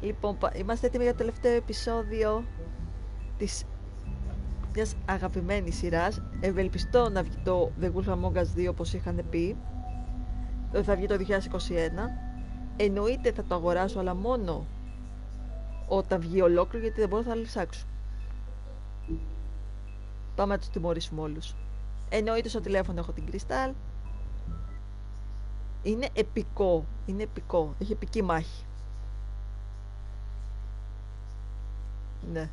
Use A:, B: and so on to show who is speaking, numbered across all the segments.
A: Λοιπόν, είμαστε έτοιμοι για το τελευταίο επεισόδιο της μιας αγαπημένης σειράς. Ευελπιστώ να βγει το The Wolf Among Us 2 όπως είχαν πει. Θα βγει το 2021. Εννοείται θα το αγοράσω, αλλά μόνο όταν βγει ολόκληρο, γιατί δεν μπορώ να τα λυσάξω. Πάμε να τους τιμωρήσουμε όλους. Εννοείται στο τηλέφωνο έχω την Κρυστάλ. Είναι επικό. Είναι επικό. Έχει επική μάχη. Ναι.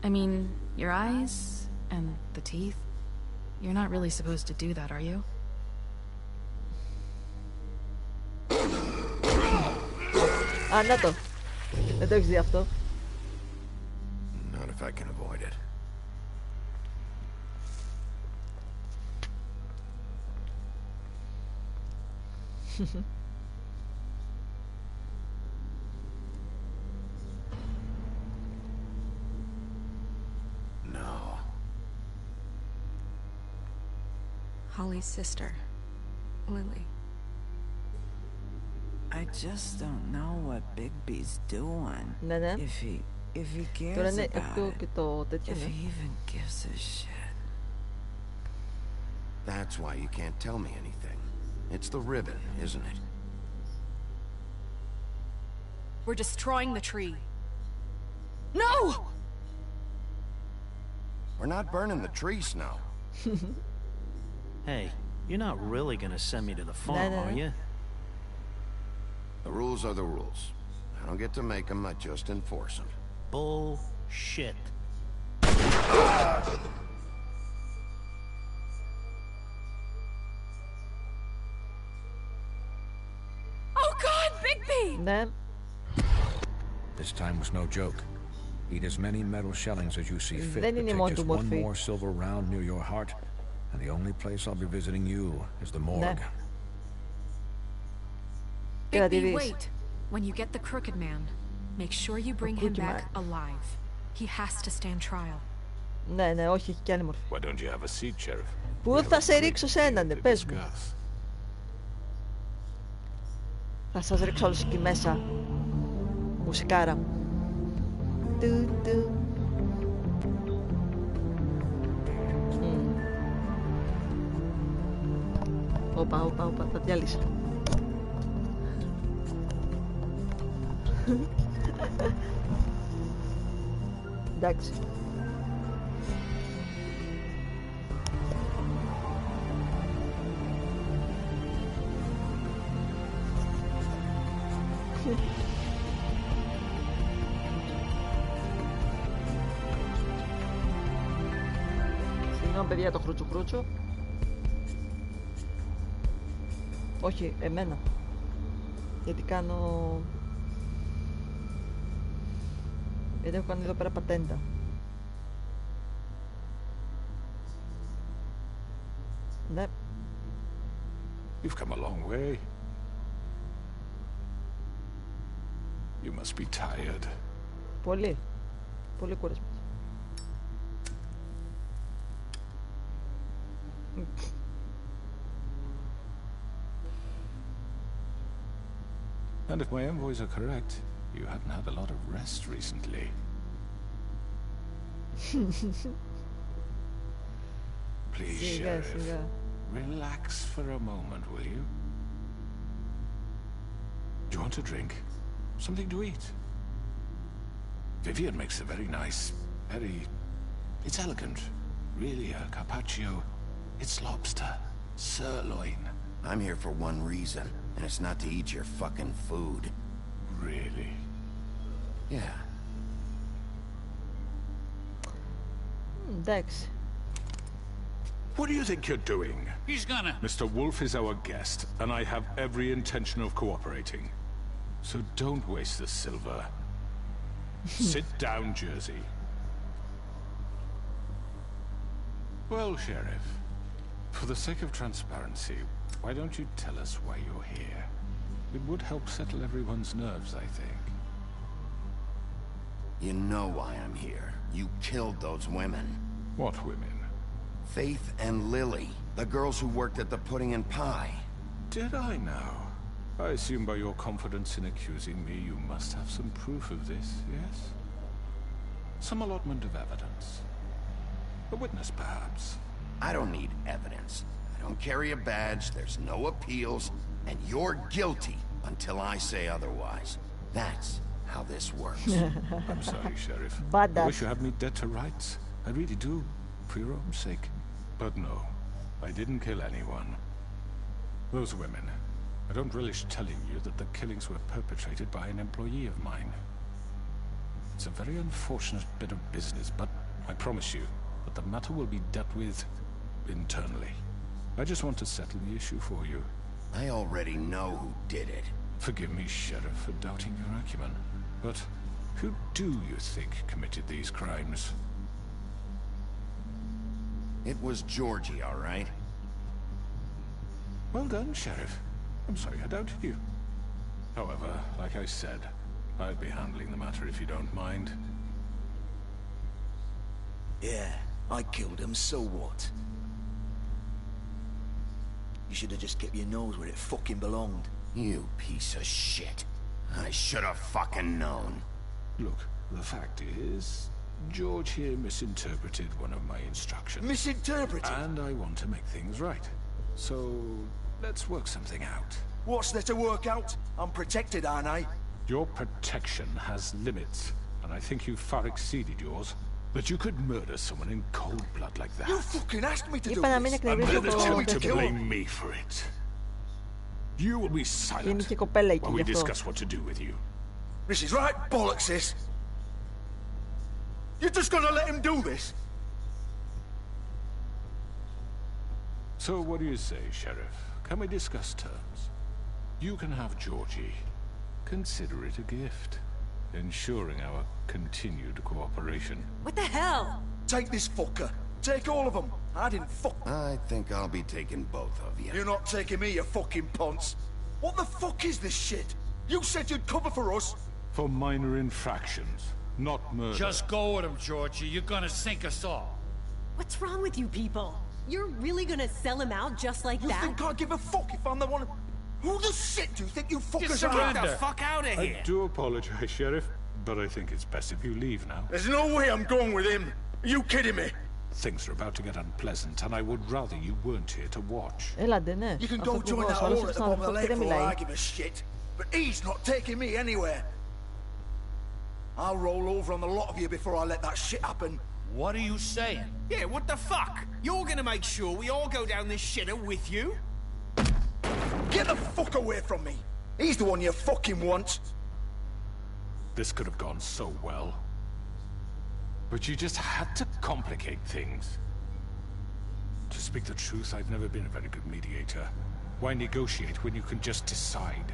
B: I mean, your eyes and the teeth. You're not really supposed to do that, are you?
A: Α, να το. Δεν το έχεις δει αυτό.
C: Not if I can avoid it. No.
D: Holly's sister, Lily.
E: I just don't know what Bigby's doing.
A: Ναι, ναι.
E: If he cares
A: Τώρα είναι
E: about
A: αυτό
E: it.
A: και το τέτοιο,
E: If
A: ναι.
E: he even gives a shit.
C: That's why you can't tell me anything. It's the ribbon, isn't it?
D: We're destroying the tree. No!
C: We're not burning the tree, Snow.
F: Hey, you're not really gonna send me to the farm,
A: no.
F: are you?
C: The rules are the rules. I don't get to make them, I just enforce them.
F: Bullshit.
D: Oh God, Bigby!
A: Ναι.
G: This time was no joke. Eat as many metal shellings as you see fit,
A: Δεν
G: but
A: είναι
G: take
A: μόνο
G: just
A: του
G: one
A: μορφή.
G: more silver round near your heart, and the only place I'll be visiting you is the morgue.
A: Ναι.
D: Bigby, wait. When you get the Crooked Man, make sure you bring him
A: Crooked
D: back
A: Man.
D: alive. He has to stand trial.
A: Ναι, ναι, όχι, έχει και άλλη μορφή.
H: Why don't you have a seat, Sheriff?
A: Πού θα σε ρίξω σε έναν, ναι, πες μου. Θα σας ρίξω όλους εκεί μέσα. Μουσικάρα. Του, του. Όπα, όπα, όπα, θα διαλύσει. Εντάξει. Συγγνώμη παιδιά, το χρούτσο. Όχι, εμένα. Γιατί κάνω... Γιατί έχω κάνει εδώ πέρα πατέντα. Ναι.
H: You've come a long way. You must be tired.
A: Πολύ. Πολύ κουρασμένος.
H: And if my envoys are correct, you haven't had a lot of rest recently. Please, Sheriff,
A: Σιγά.
H: relax for a moment, will you? Do you want a drink? Something to eat? Vivian makes a very nice, it's elegant. Really, a carpaccio. It's lobster, sirloin.
C: I'm here for one reason, and it's not to eat your fucking food.
H: Really?
C: Yeah.
A: Εντάξει.
H: What do you think you're doing?
I: He's gonna...
H: Mr. Wolf is our guest, and I have every intention of cooperating. So don't waste the silver. Sit down, Jersey. Well, Sheriff, for the sake of transparency, why don't you tell us why you're here? It would help settle everyone's nerves, I think.
C: You know why I'm here. You killed those women.
H: What women?
C: Faith and Lily, the girls who worked at the Pudding and Pie.
H: did I now? I assume by your confidence in accusing me, you must have some proof of this, yes? Some allotment of evidence. A witness, perhaps.
C: I don't need evidence. I don't carry a badge, there's no appeals, and you're guilty until I say otherwise. That's how this works.
H: I'm sorry, Sheriff.
A: But
H: I wish you had me dead to rights. I really do, for your own sake. But no, I didn't kill anyone. Those women. I don't relish telling you that the killings were perpetrated by an employee of mine. It's a very unfortunate bit of business, but I promise you that the matter will be dealt with internally. I just want to settle the issue for you.
C: I already know who did it.
H: Forgive me, Sheriff, for doubting your acumen, but who do you think committed these crimes?
C: It was Georgie, all right?
H: Well done, Sheriff. I'm sorry I doubted you. However, like I said, I'll be handling the matter if you don't mind.
I: Yeah, I killed him, so what? You should have just kept your nose where it fucking belonged.
C: You piece of shit. I should have fucking known.
H: Look, the fact is, George here misinterpreted one of my instructions.
I: Misinterpreted?
H: And I want to make things right. So, let's work something out.
I: What's there to work out? I'm protected, aren't I?
H: Your protection has limits, and I think you've far exceeded yours. But you could murder someone in cold blood like that.
I: You fucking asked me to do
A: Είπα να μην
I: this.
H: And
A: εκνευρίσω
H: then
A: το
H: attempt to
A: τέτοιο.
H: blame me for it. You will be
A: Είναι
H: silent
A: και κοπέλα εκεί
H: while
A: γι'
H: we
A: αυτό.
H: discuss what to do with you.
I: This is right bollocks, this. You're just gonna let him do this?
H: So what do you say, Sheriff? Can we discuss terms? You can have Georgie. Consider it a gift, ensuring our continued cooperation.
D: What the hell?
I: Take this fucker. Take all of them. I didn't fuck...
C: I think I'll be taking both of you.
I: You're not taking me, you fucking ponce. What the fuck is this shit? You said you'd cover for us.
H: For minor infractions, not murder.
J: Just go with him, Georgie. You're gonna sink us all.
K: What's wrong with you people? You're really gonna sell him out just like
I: You
K: that?
I: think I give a fuck if I'm the one... Who the shit do you think you fuckers are?
J: surrender.
I: Get the fuck out of here!
H: I do apologize, Sheriff, but I think it's best if you leave now.
I: There's no way I'm going with him. Are you kidding me?
H: Things are about to get unpleasant, and I would rather you weren't here to watch.
A: Έλατε, ναι.
I: You can
A: Αυτό
I: go join
A: ακριβώς.
I: that
A: Ο άλλος
I: whore at
A: είναι
I: the
A: στον
I: bottom of the
A: αδερφό και
I: lake
A: δεν
I: for all
A: μιλάει.
I: I give a shit. But he's not taking me anywhere. I'll roll over on the lot of you before I let that shit happen.
J: What are you saying?
L: Yeah, what the fuck? You're gonna make sure we all go down this shitter with you?
I: Get the fuck away from me. He's the one you fucking want.
H: This could have gone so well. But you just had to complicate things. To speak the truth, I've never been a very good mediator. Why negotiate when you can just decide?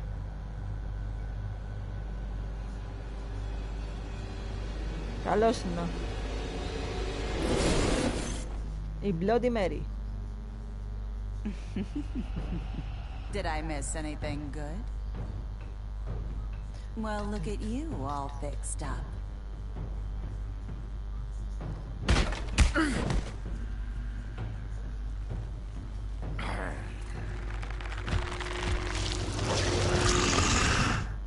A: Καλώς είναι. Η Bloody Mary.
M: Did I miss anything good? Well, look at you, all fixed up.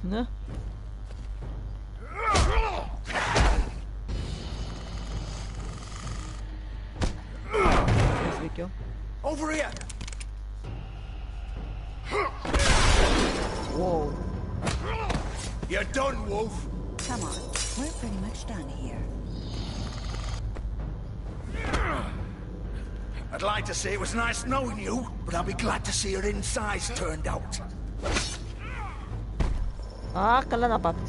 A: Ναι. Έχεις δίκιο.
I: Over here!
A: Wow.
I: You're done, Wolf.
M: Come on, we're pretty much done here.
I: I'd like to say it was nice knowing you, but I'll be glad to see your insides turned out.
A: Α, καλά να πάτε.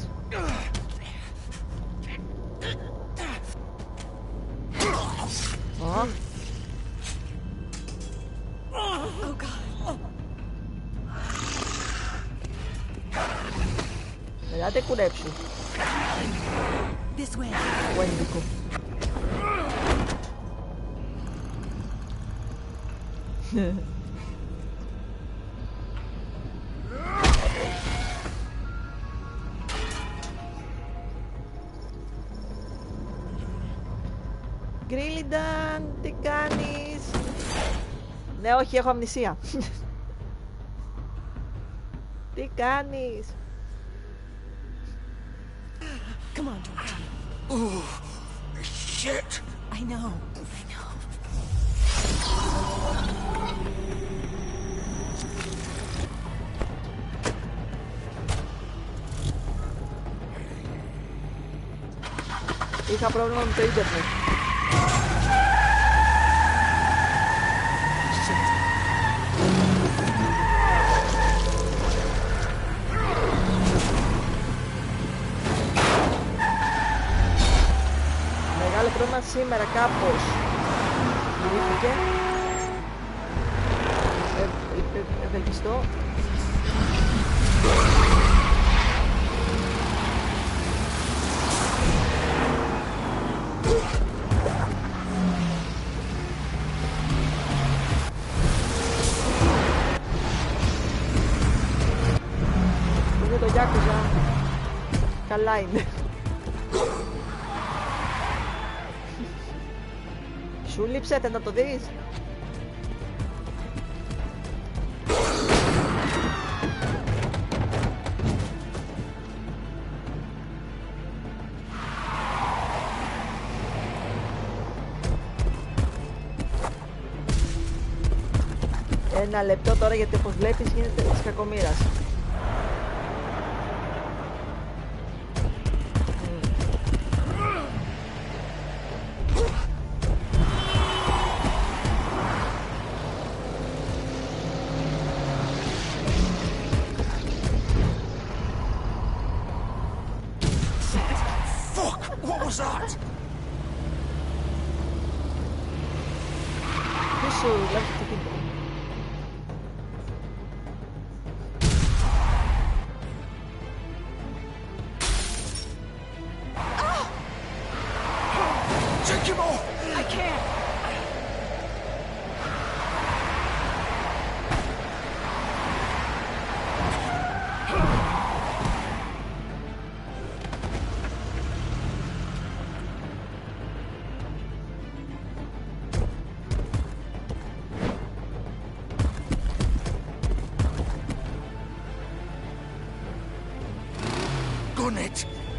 A: Α. Ελάτε κουρέψου.
K: This way.
A: Wendigo. Γκρίλινταν, τι κάνεις? Ναι, όχι, έχω αμνησία. Τι κάνεις?
K: Come on, Georgie.
I: Oh, shit.
K: I know. I know.
A: Είχα πρόβλημα με το ίντερνετ. Μεγάλο πρόβλημα σήμερα κάπως λύθηκε. Ευελπιστώ. Είναι το Γιάκουζα. Καλά είναι. Σου λείψετε να το δεις. Ένα λεπτό τώρα, γιατί όπως βλέπεις γίνεται της κακομοίρας.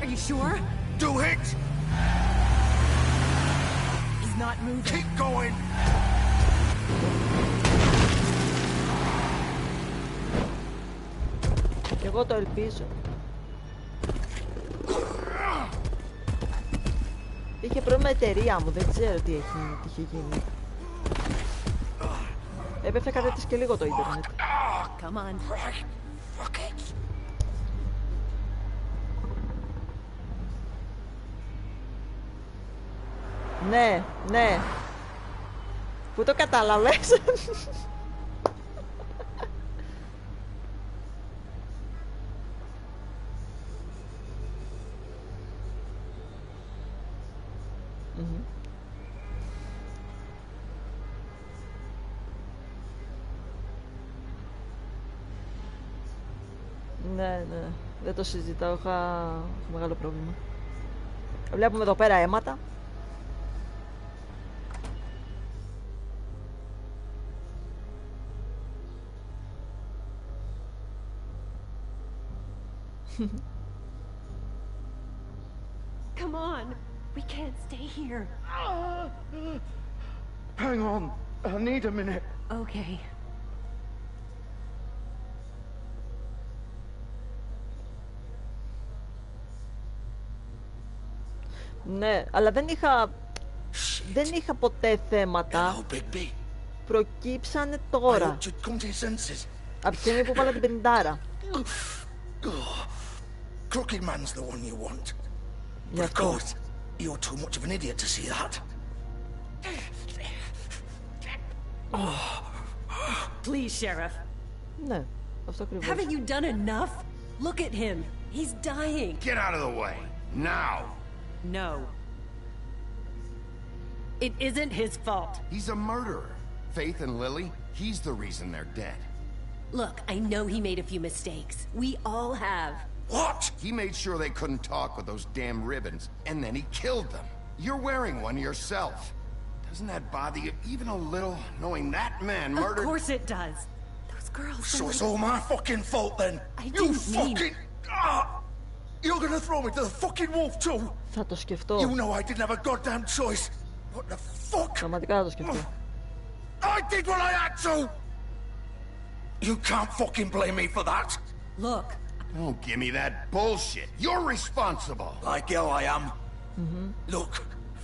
K: Are you sure?
I: Do it!
K: He's not moving.
I: Keep going!
A: Κι εγώ το ελπίζω. Είχε πρόβλημα η εταιρεία μου, δεν ξέρω τι είχε γίνει. Έπεφτε κατά της και λίγο το ίντερνετ.
K: Come on.
A: Ναι, ναι. Πού το κατάλαβες? Ναι, ναι. Δεν το συζητάω. Είχα μεγάλο πρόβλημα. Βλέπουμε εδώ πέρα αίματα.
K: Come on. We can't stay here.
I: Hang on. I need a minute.
K: Okay.
A: Ναι, αλλά δεν είχα ποτέ θέματα. Προκύψανε τώρα. Από τη στιγμή που βάλα την πενηντάρα.
I: Crooked man's the one you want.
A: But
I: of course, you're too much of an idiot to see that.
K: Please, Sheriff.
A: Ναι, αυτό ακριβώς.
K: Haven't you done enough? Look at him. He's dying.
C: Get out of the way. Now.
K: No. It isn't his fault.
C: He's a murderer. Faith and Lily, he's the reason they're dead.
K: Look, I know he made a few mistakes. We all have.
C: What? He made sure they couldn't talk with those damn ribbons, and then he killed them. You're wearing one yourself. Doesn't that bother you even a little, knowing that man murdered—
K: Of course it does. Those girls.
I: So it's all my fucking fault then.
K: I
I: You
K: didn't mean...
I: fucking... You're gonna throw me to the fucking wolf too?
A: Θα το σκεφτώ.
I: You know I didn't have a goddamn choice. What the fuck?
A: Πραγματικά θα το σκεφτώ.
I: I did what I had to! You can't fucking blame me for that.
K: Look.
C: Don't give me that bullshit. You're responsible.
I: Like hell I am. Look,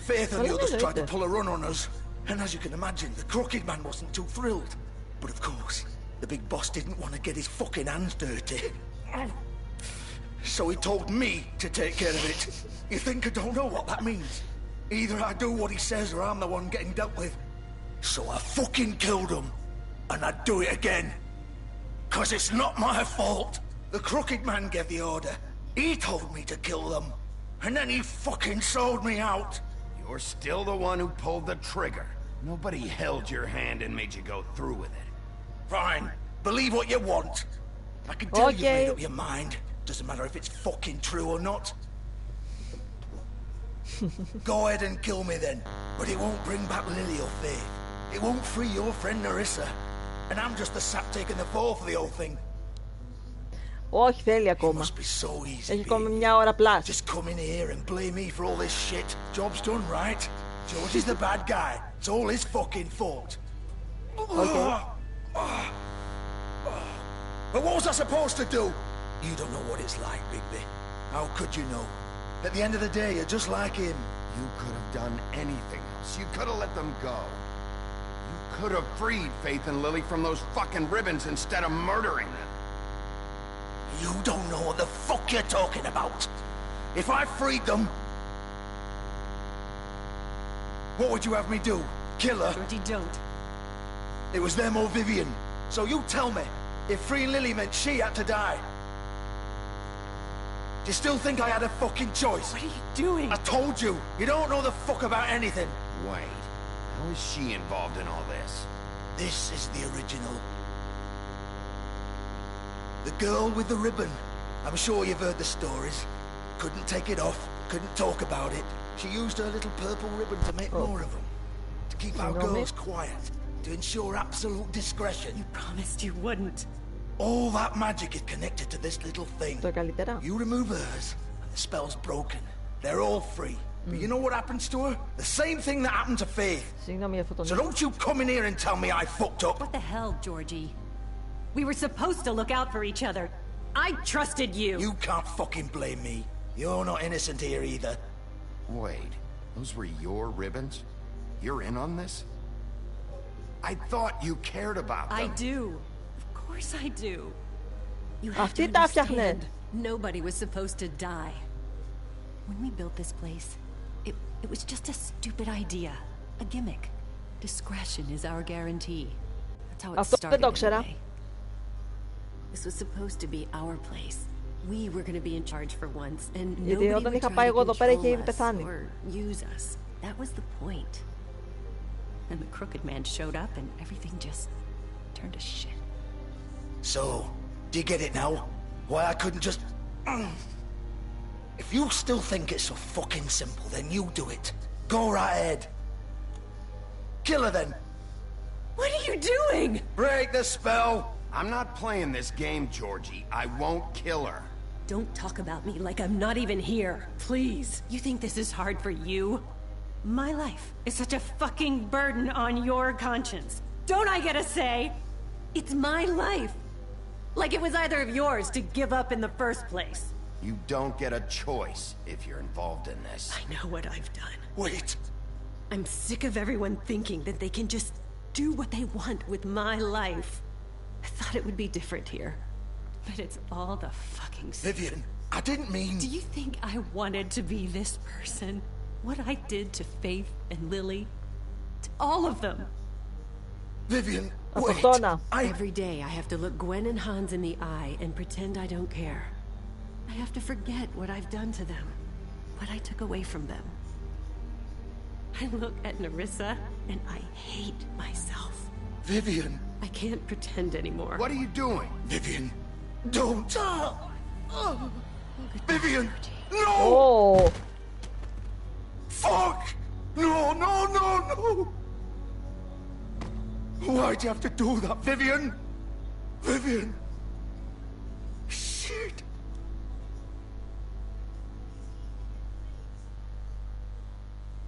I: Faith and the others tried to pull a run on us. And as you can imagine, the Crooked Man wasn't too thrilled. But of course, the big boss didn't want to get his fucking hands dirty. So he told me to take care of it. You think I don't know what that means? Either I do what he says or I'm the one getting dealt with. So I fucking killed him. And I'd do it again. 'Cause it's not my fault. The Crooked Man gave the order. He told me to kill them. And then he fucking sold me out.
C: You're still the one who pulled the trigger. Nobody held your hand and made you go through with it.
I: Fine. Believe what you want. I can tell you've made up your mind. Doesn't matter if it's fucking true or not. Go ahead and kill me then. But it won't bring back Lily or Faith. It won't free your friend Narissa. And I'm just the sap taking the fall for the whole thing.
A: Όχι, θέλει ακόμα. Έχει ακόμα μια ώρα πλάς.
I: Just come in here and blame me for all this shit. Job's done, right? George is the bad guy. It's all his fucking fault.
A: Okay.
I: But what was I supposed to do? You don't know what it's like, Bigby. How could you know? At the end of the day, you're just like him.
C: You could have done anything else. You could have let them go. You could have freed Faith and Lily from those fucking ribbons instead of murdering them.
I: You don't know what the fuck you're talking about. If I freed them... What would you have me do? Kill her?
K: Georgie, don't.
I: It was them or Vivian. So you tell me, if freeing Lily meant she had to die... Do you still think I had a fucking choice?
K: What are you doing?
I: I told you, you don't know the fuck about anything.
C: Wait, how is she involved in all this?
I: This is the original. The girl with the ribbon. I'm sure you've heard the stories. Couldn't take it off, couldn't talk about it. She used her little purple ribbon to make more of them. To keep our girls quiet. To ensure absolute discretion.
K: You promised you wouldn't.
I: All that magic is connected to this little thing. You remove hers, and the spell's broken. They're all free. But you know what happens to her? The same thing that happened to Faith. So don't you come in here and tell me I fucked up.
K: What the hell, Georgie? We were supposed to look out for each other. I trusted you.
I: You can't fucking blame me. You're not innocent here either.
C: Wait, those were your ribbons? You're in on this? I thought you cared about them.
K: I do. Of course I do. You have to understand. Nobody was supposed to die. When we built this place, it was just a stupid idea. A gimmick. Discretion is our guarantee. That's how it started anyway. This was supposed to be our place. We were going to be in charge for once, and nobody would try to control us or use us. That was the point. And the Crooked Man showed up, and everything just turned to shit.
I: So, do you get it now? Why I couldn't just... If you still think it's so fucking simple, then you do it. Go right ahead. Kill her then.
K: What are you doing?
I: Break the spell.
C: I'm not playing this game, Georgie. I won't kill her.
K: Don't talk about me like I'm not even here. Please. You think this is hard for you? My life is such a fucking burden on your conscience. Don't I get a say? It's my life. Like it was either of yours to give up in the first place.
C: You don't get a choice if you're involved in this.
K: I know what I've done.
I: Wait.
K: I'm sick of everyone thinking that they can just do what they want with my life. I thought it would be different here. But it's all the fucking same.
I: Vivian, I didn't mean...
K: Do you think I wanted to be this person? What I did to Faith and Lily? To all of them.
I: Vivian, wait.
K: Every day I have to look Gwen and Hans in the eye and pretend I don't care. I have to forget what I've done to them. What I took away from them. I look at Narissa and I hate myself.
I: Vivian.
K: I can't pretend anymore.
C: What are you doing?
I: Vivian, don't. Vivian, no!
A: Oh.
I: Fuck! No, no, no, no! Why'd you have to do that, Vivian? Vivian! Shit!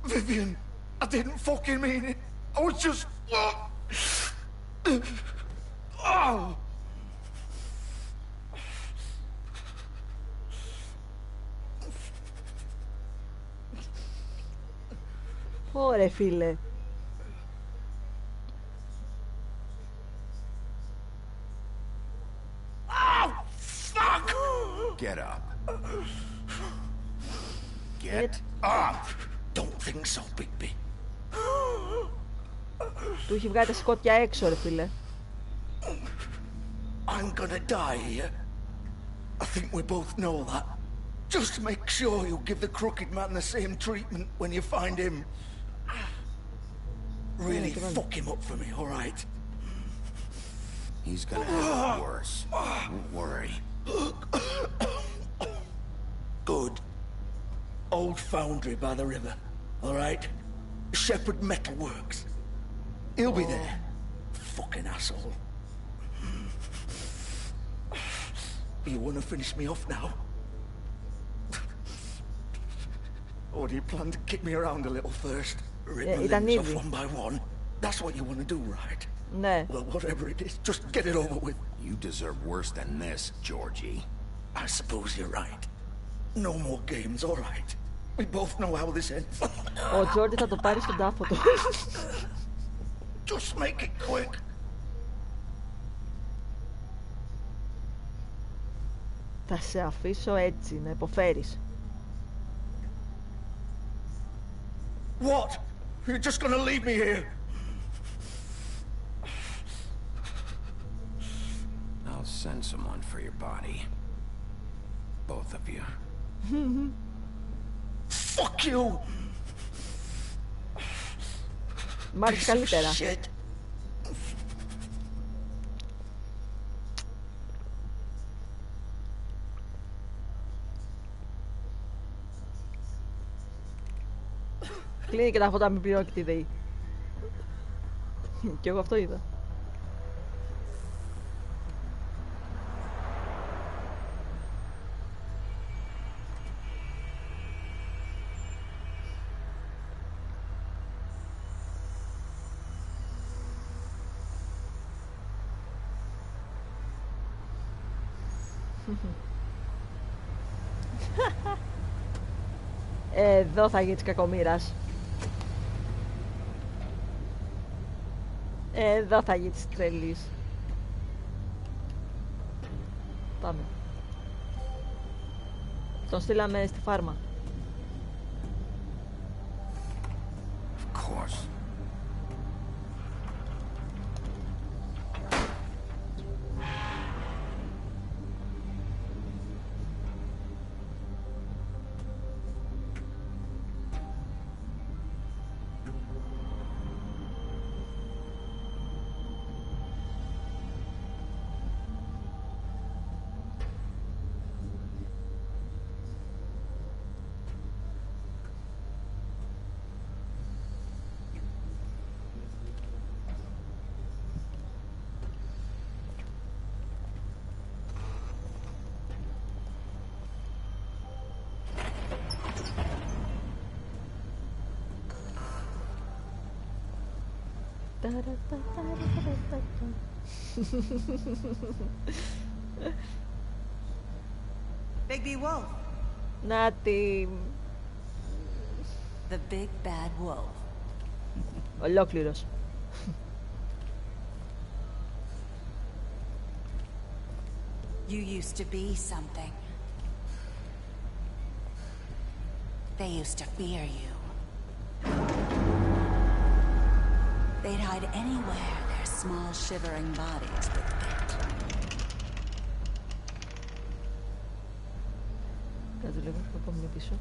I: Vivian, I didn't fucking mean it. I was just... Oh!
A: Ωρε φίλε.
C: Get up. Get up.
I: Don't think so, Bigby.
A: Του έχει βγάλει τα σκότια έξω, ρε φίλε.
I: I'm gonna die here. I think we both know that. Just make sure you give the crooked man the same treatment when you find him. Really fuck him up for me, all right?
C: He's gonna have it worse. Don't worry.
I: Good. Old foundry by the river, all right? Shepherd Metal Works. He'll be there. Fucking asshole. You want to finish me off now? Or do you plan to kick me around a little first? Rip my limbs off one by one? That's what you want to do, right?
A: No.
I: Well, whatever it is, just get it over with.
C: You deserve worse than this, Georgie.
I: I suppose you're right. No more games, all right. We both know how this ends.
A: Ο Τζόρντι θα το πάρει στον τάφο του.
I: Just make it quick.
A: Θα σε αφήσω έτσι να υποφέρεις.
I: What? You're just gonna leave me here?
C: I'll send someone for your body. Both of you.
I: Fuck you!
A: Μ' άρεσε καλύτερα. Κλείνει και τα φώτα, μην πληρώνει και τη ΔΕΗ. Κι εγώ αυτό είδα. Εδώ θα γίνει της κακομοίρας. Εδώ θα γίνει της τρελής. Πάμε. Τον στείλαμε στη φάρμα.
C: Of course.
M: Bigby Wolf.
A: Νάτι.
M: The big bad wolf.
A: Ολόκληρος.
M: You used to be something. They used to fear you. They'd hide anywhere their small shivering bodies would fit.
A: Κάτσε λίγο, θα πω μια πίσω.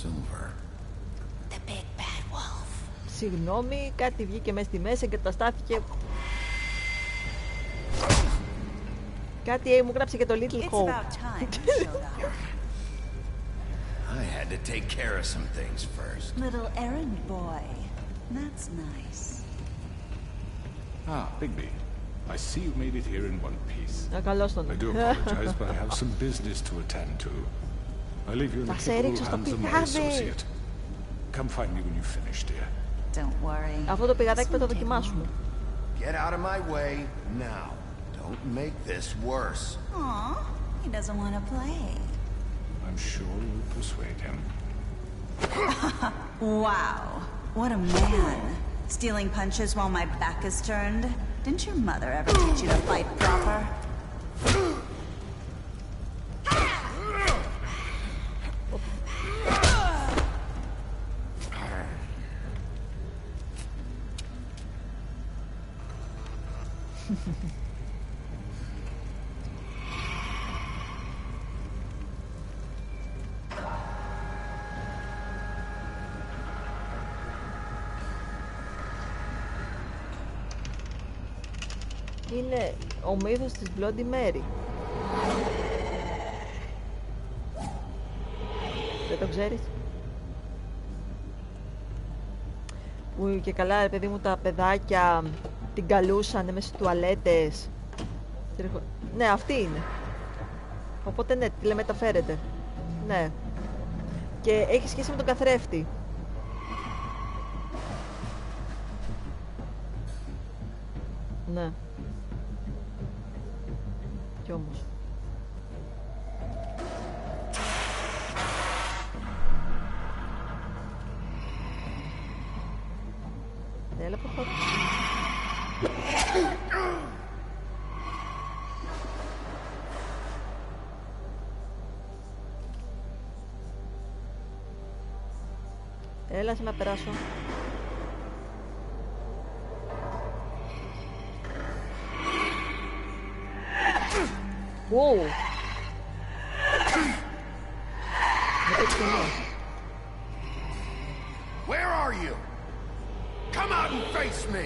C: Silver.
M: The big bad wolf.
A: Συγγνώμη, κάτι βγήκε μέσα στη μέση, εγκαταστάθηκε. Κάτι μου γράψε και το Little Hope.
C: I had to take care of some things first.
M: Little errand boy. That's nice.
H: Ah, Bigby. I see you made it here in one piece. I do apologize, but I have some business to attend to. I leave you in the capable hands of my associate. Come find me when you finish, dear.
M: Don't worry.
A: Αυτό το πηγαδάκι θα το δοκιμάσουμε.
C: Get out of my way now. Don't make this worse.
M: Aw, he doesn't want to play.
H: I'm sure you'll persuade him.
M: Wow, what a man. Stealing punches while my back is turned. Didn't your mother ever teach you to fight proper?
A: Είναι ο μύθος της Bloody Mary. Δεν το ξέρεις? Που και καλά, ρε παιδί μου, τα παιδάκια την καλούσανε μέσα στις τουαλέτες. Ναι, αυτή είναι. Οπότε ναι, τηλεμεταφέρεται. Ναι. Και έχει σχέση με τον καθρέφτη. Ναι. Κι όμως. Έλα προχωρά. Έλα να περάσω. Wow.
C: Where are you? Come out and face me.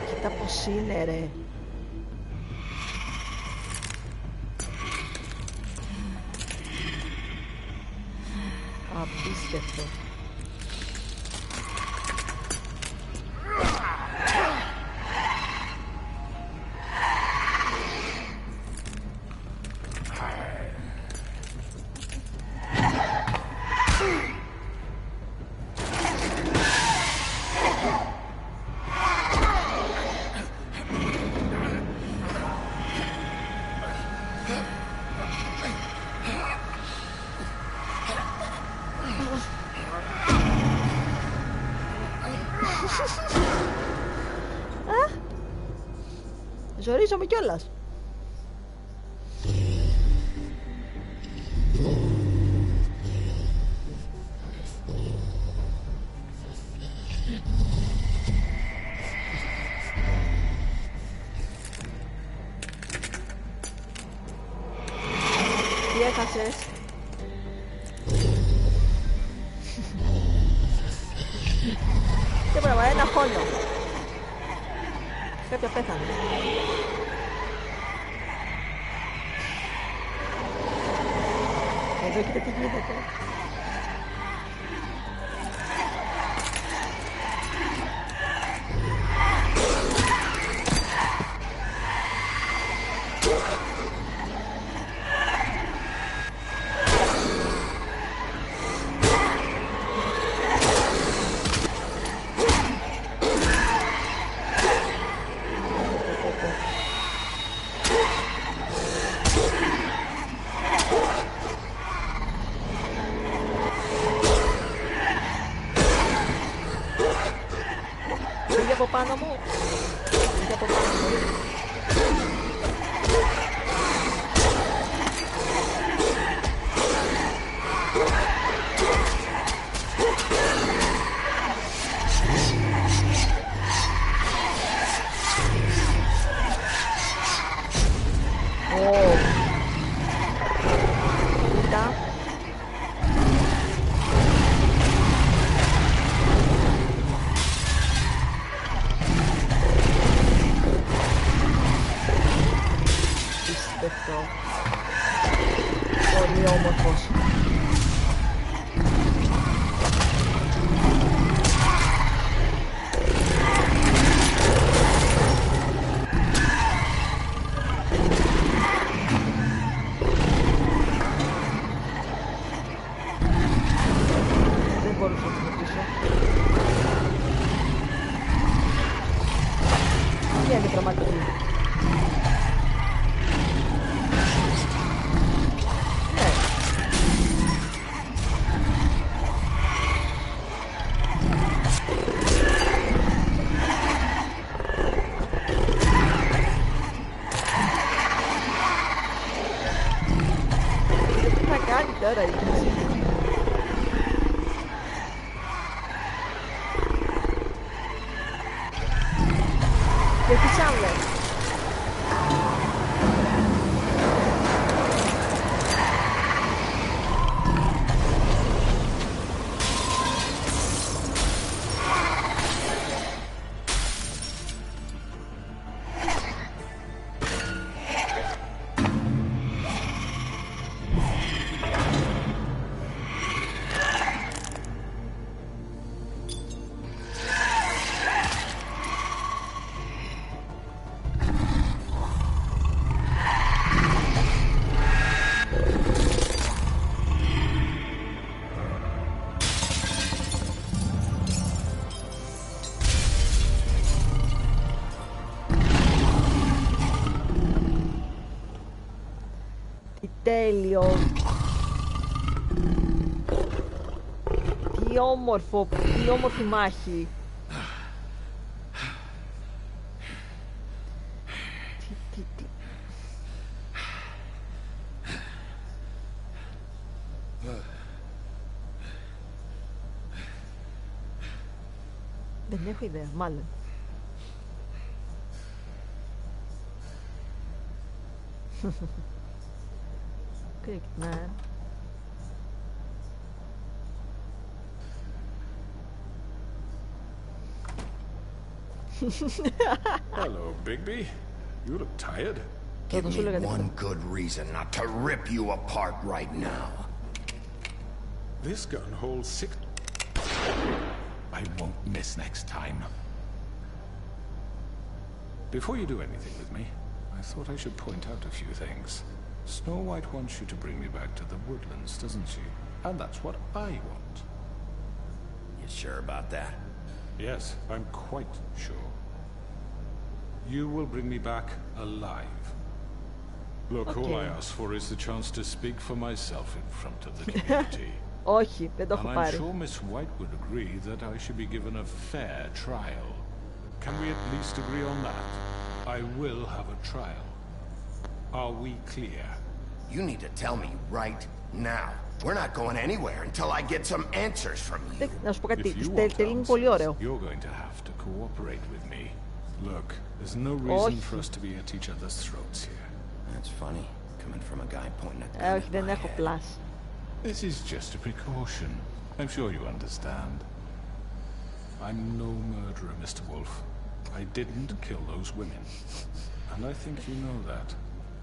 A: Κοίτα πως είναι, ρε. Απίστευτο. Ζορίζομαι κιόλας. Τι έχασες? Τι πράγμα, ένα χώνιο. Κάποια πέθανε. Εδώ κοίτα τι γίνεται. Από πάνω μου. Πήγε από πάνω μου. Oh. όμορφος. Δεν μπορούσα να το πείσω. Τι είναι πραγματική. Τώρα η κρίση. Και φυσάμε. Τέλειο. Τι όμορφη μάχη. Τι. Δεν έχω ιδέα, μάλλον. Cricket man.
H: Hello, Bigby. You look tired.
C: Give me one good reason not to rip you apart right now.
H: This gun holds 6. I won't miss next time. Before you do anything with me, I thought I should point out a few things. Snow White wants you to bring me back to the woodlands, doesn't she? And that's what I want.
C: You sure about that?
H: Yes, I'm quite sure. You will bring me back alive. Look,
A: okay.
H: All I ask for is the chance to speak for myself in front of the community.
A: Όχι, δεν το έχω πάρει.
H: And I'm sure Miss White would agree that I should be given a fair trial. Can we at least agree on that? I will have a trial. Are we clear?
C: You need to tell me right now. We're not going anywhere until I get some answers from you.
A: Να σου πω κάτι, είναι πολύ ωραίο.
H: You're going to have to cooperate with me. Look, there's no reason for us to be at each other's throats here.
C: That's funny, coming from a guy pointing at
A: όχι, δεν έχω πλάς.
H: This is just a precaution. I'm sure you understand. I'm no murderer, Mr. Wolf. I didn't kill those women. And I think you know that.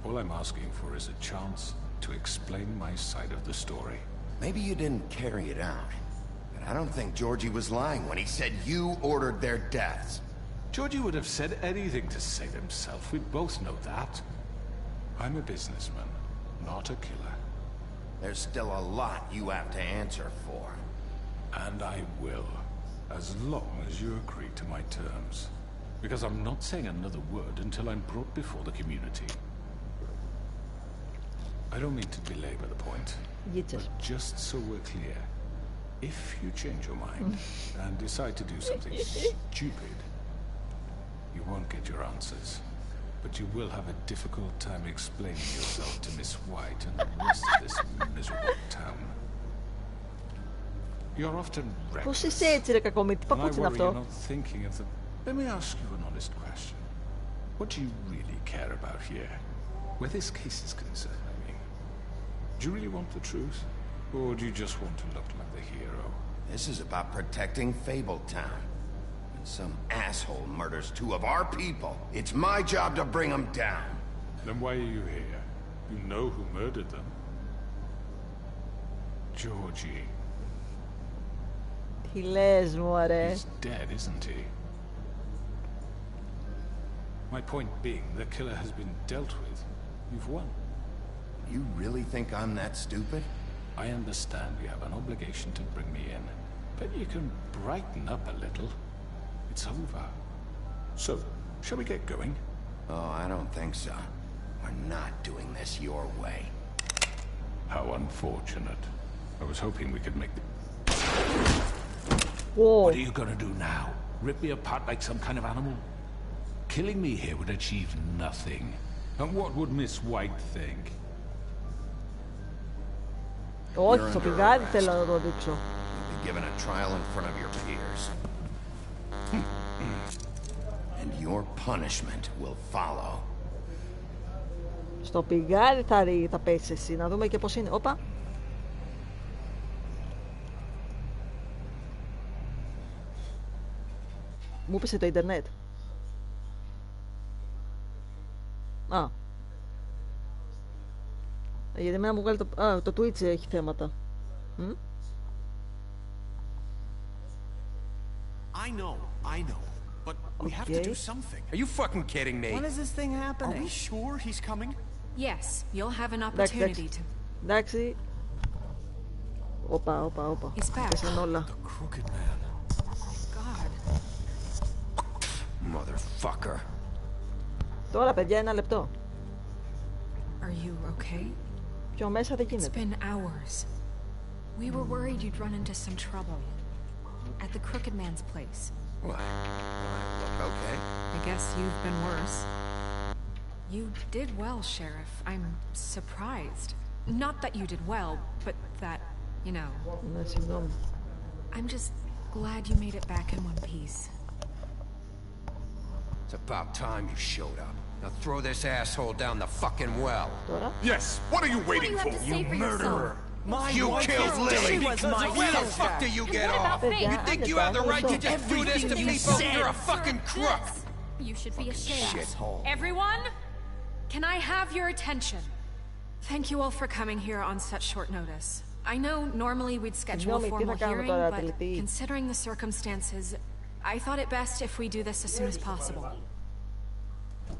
H: All I'm asking for is a chance to explain my side of the story.
C: Maybe you didn't carry it out, but I don't think Georgie was lying when he said you ordered their deaths.
H: Georgie would have said anything to save himself. We both know that. I'm a businessman, not a killer.
C: There's still a lot you have to answer for.
H: And I will, as long as you agree to my terms. Because I'm not saying another word until I'm brought before the community. I don't mean to belabor the point, but just so we're clear, if you change your mind and decide to do something stupid, you won't get your answers. But you will have a difficult time explaining yourself to Miss White and the rest of this miserable town. You're often reckless, and I worry you're not thinking of the... Let me ask you an honest question. What do you really care about here? Where this case is concerned, I mean. Do you really want the truth? Or do you just want to look like the hero?
C: This is about protecting Fabletown. When some asshole murders two of our people, it's my job to bring them down.
H: Then why are you here? You know who murdered them. Georgie.
A: Τι λες, μωρέ.
H: He's dead, isn't he? My point being, the killer has been dealt with. You've won.
C: You really think I'm that stupid?
H: I understand you have an obligation to bring me in, but you can brighten up a little. It's over. So, shall we get going?
C: Oh, I don't think so. We're not doing this your way.
H: How unfortunate. I was hoping we could make the...
A: Whoa.
H: What are you gonna do now? Rip me apart like some kind of animal? Killing me here would achieve nothing. And what would Miss White think?
A: Όχι, στο πηγάδι θέλω να το δείξω.
C: You'll be given a trial in front of your peers. And your punishment will follow.
A: Στο πηγάδι θα πέσει εσύ, να δούμε και πώς είναι. Όπα. Μου πέσε το ίντερνετ. Α. Γιατί εμένα μου βγάλει το... Α, το Twitch έχει θέματα.
L: I know. But we have to do something.
J: Are you fucking kidding me?
E: When is this thing happening?
L: Are we sure he's coming?
D: Yes, you'll have an opportunity to...
A: Εντάξει. Όπα.
D: He's back.
A: Πέσαν όλα.
L: The crooked man.
D: God.
C: Motherfucker.
A: Τώρα, παιδιά, 1 λεπτό.
D: Are you okay?
A: Πιο μέσα δεν
D: It's
A: γίνεται.
D: been hours. We were worried you'd run into some trouble. At the crooked man's place.
C: What? Look okay?
D: I guess you've been worse. You did well, Sheriff. I'm surprised. Not that you did well, but that, you know...
A: Ναι, συγγνώμη.
D: I'm just glad you made it back in one piece.
J: It's about time you showed up. Now throw this asshole down the fucking well.
A: Τώρα.
H: Yes, what are you waiting for?
J: You murderer! You killed Lily! Where the fuck do you get off? You think you have the right to just do this to people? You're a fucking crook!
D: You should be ashamed.
C: Shithole.
D: Everyone, can I have your attention? Thank you all for coming here on such short notice. I know normally we'd schedule a formal hearing, but considering the circumstances, I thought it best if we do this as soon as possible.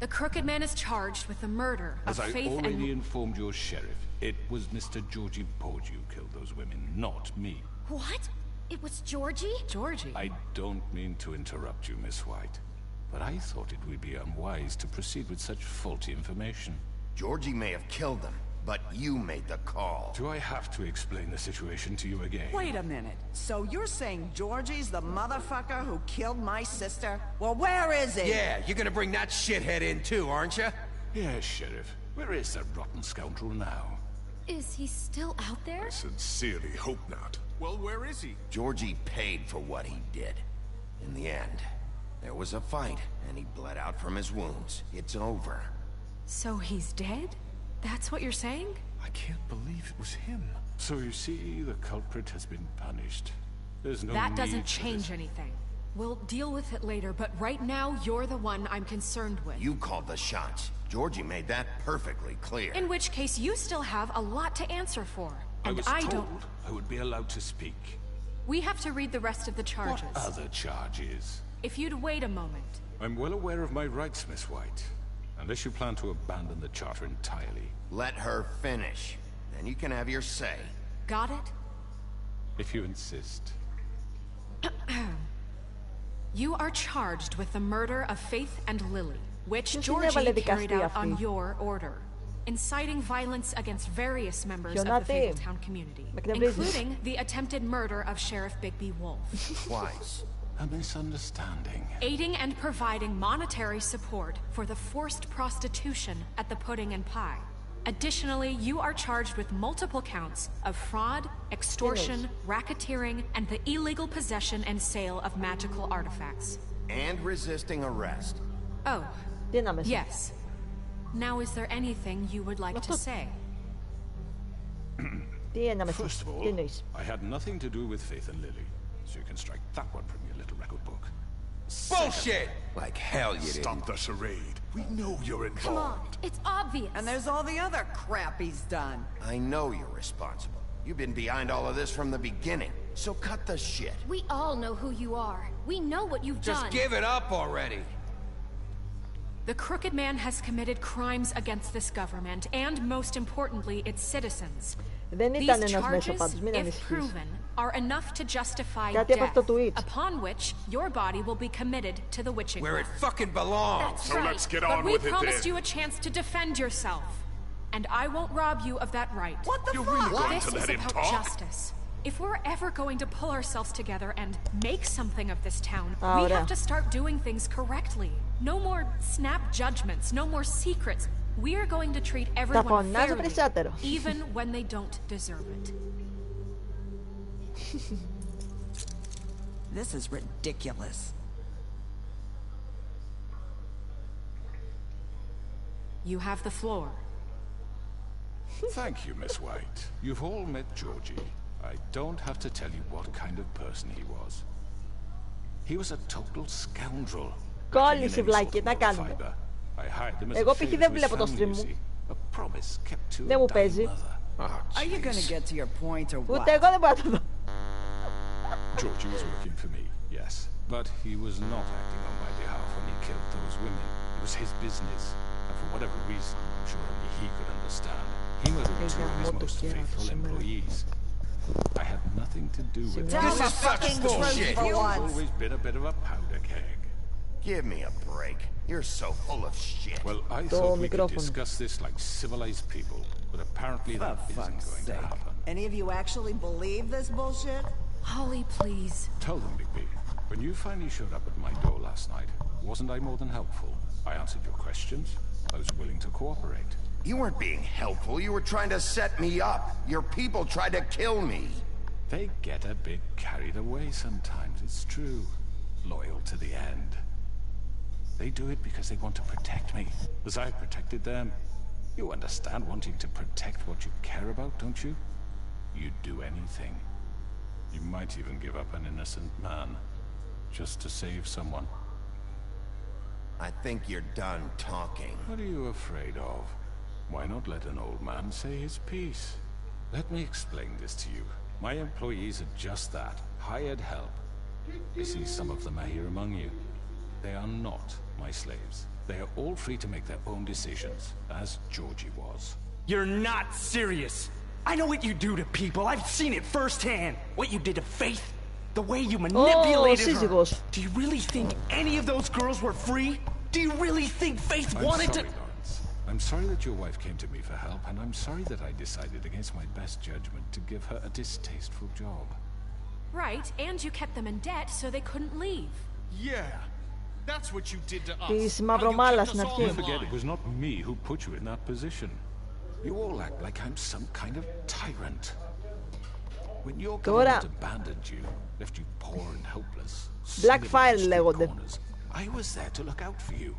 D: The Crooked Man is charged with the murder of
H: As I
D: Faith and...
H: already informed your sheriff, it was Mr. Georgie Porge who killed those women, not me.
N: What? It was Georgie?
D: Georgie?
H: I don't mean to interrupt you, Miss White, but I thought it would be unwise to proceed with such faulty information.
C: Georgie may have killed them, but you made the call.
H: Do I have to explain the situation to you again?
E: Wait a minute. So you're saying Georgie's the motherfucker who killed my sister? Well, where is he?
J: Yeah, you're gonna bring that shithead in too, aren't you?
H: Yes, Sheriff. Where is that rotten scoundrel now?
N: Is he still out there?
H: I sincerely hope not.
L: Well, where is he?
C: Georgie paid for what he did. In the end, there was a fight, and he bled out from his wounds. It's over.
D: So he's dead? That's what you're saying?
H: I can't believe it was him. So you see, the culprit has been punished. There's no
D: That
H: need
D: doesn't
H: for
D: change
H: this.
D: anything. We'll deal with it later, but right now, you're the one I'm concerned with.
C: You called the shots. Georgie made that perfectly clear.
D: In which case, you still have a lot to answer for. And
H: I was
D: I
H: told
D: don't...
H: I would be allowed to speak.
D: We have to read the rest of the charges.
H: What other charges?
D: If you'd wait a moment.
H: I'm well aware of my rights, Miss White. Unless you plan to abandon the charter entirely.
C: Let her finish. Then you can have your say.
D: Got it?
H: If you insist.
D: You are charged with the murder of Faith and Lily, which
A: Ποιος
D: Georgie
A: έβαλε
D: carried
A: δικαστή
D: out on
A: αυτή?
D: your order, inciting violence against various members of the
A: Γιονάτη,
D: Fabletown community,
A: με κνευρίζεις.
D: including the attempted murder of Sheriff Bigby Wolf.
C: Twice.
H: A misunderstanding.
D: Aiding and providing monetary support for the forced prostitution at the Pudding and Pie. Additionally, you are charged with multiple counts of fraud, extortion, racketeering, and the illegal possession and sale of magical artifacts.
C: And resisting arrest.
D: Oh, yes. Now, is there anything you would like to say?
H: First of all, I had nothing to do with Faith and Lily, so you can strike that one from your little record book.
J: Bullshit! Like hell you didn't.
H: Stop the charade. We know you're involved.
N: Come on, it's obvious.
E: And there's all the other crap he's done.
C: I know you're responsible, You've been behind all of this from the beginning, so cut the shit.
N: We all know who you are. We know what you've done.
J: Just give it up already.
D: The Crooked Man has committed crimes against this government and, most importantly, its citizens. These charges, if proven, are enough to justify death, upon which your body will be committed to the witching
J: where
D: well.
J: It fucking belongs.
D: That's
O: so
D: right.
O: Let's get on with it.
D: But we promised you a chance to defend yourself, and I won't rob you of that right.
E: What the fuck?
O: Really going
D: This
O: to
D: is
O: let him
D: about
O: talk?
D: justice. If we're ever going to pull ourselves together and make something of this town, we have to start doing things correctly. No more snap judgments, no more secrets. We are going to treat everyone fairly, even when they don't deserve it.
E: This is ridiculous.
D: You have the floor.
H: Thank you, Miss White. You've all met Georgie. I don't have to tell you what kind of person he was. He was a total scoundrel.
A: Κόλλησε βλάκι, να κάνουμε. Εγώ π.χ. δεν βλέπω το stream μου. Δεν μου παίζει.
E: Are you gonna get to your point or what?
A: Ούτε εγώ δεν μπορώ να το δω.
H: Georgie was working for me, yes. But he was not acting on my behalf when he killed those women. It was his business. And for whatever reason, I'm sure only he could understand, he murdered two of his most faithful employees. I had nothing to do with it.
J: This is fucking bullshit.
H: You've always been a bit of a powder keg.
C: Give me a break. You're so full of shit.
H: Well, I thought we could discuss this like civilized people, but apparently that isn't going to happen.
E: Any of you actually believe this bullshit?
D: Holly, please.
H: Tell them, Bigby. When you finally showed up at my door last night, wasn't I more than helpful? I answered your questions. I was willing to cooperate.
C: You weren't being helpful. You were trying to set me up. Your people tried to kill me.
H: They get a bit carried away sometimes, it's true. Loyal to the end. They do it because they want to protect me, as I protected them. You understand wanting to protect what you care about, don't you? You'd do anything. You might even give up an innocent man, just to save someone.
C: I think you're done talking.
H: What are you afraid of? Why not let an old man say his piece? Let me explain this to you. My employees are just that, hired help. I see some of them are here among you. They are not my slaves. They are all free to make their own decisions, as Georgie was.
L: You're not serious. I know what you do to people. I've seen it firsthand. What you did to Faith. The way you manipulated her. Do you really think any of those girls were free? Do you really think Faith wanted to...
H: Lawrence. I'm sorry that your wife came to me for help, and I'm sorry that I decided against my best judgment to give her a distasteful job.
D: Right, and you kept them in debt so they couldn't leave.
L: Yeah. That's what you did to us.
A: Της μαυρομάλας στην αρχή.
H: Don't forget, it was not me who put you in that position. You all act like I'm some kind of tyrant. When your government abandoned you, left you poor and helpless,
A: Blackfire λέγονται.
H: I was there to look out for you.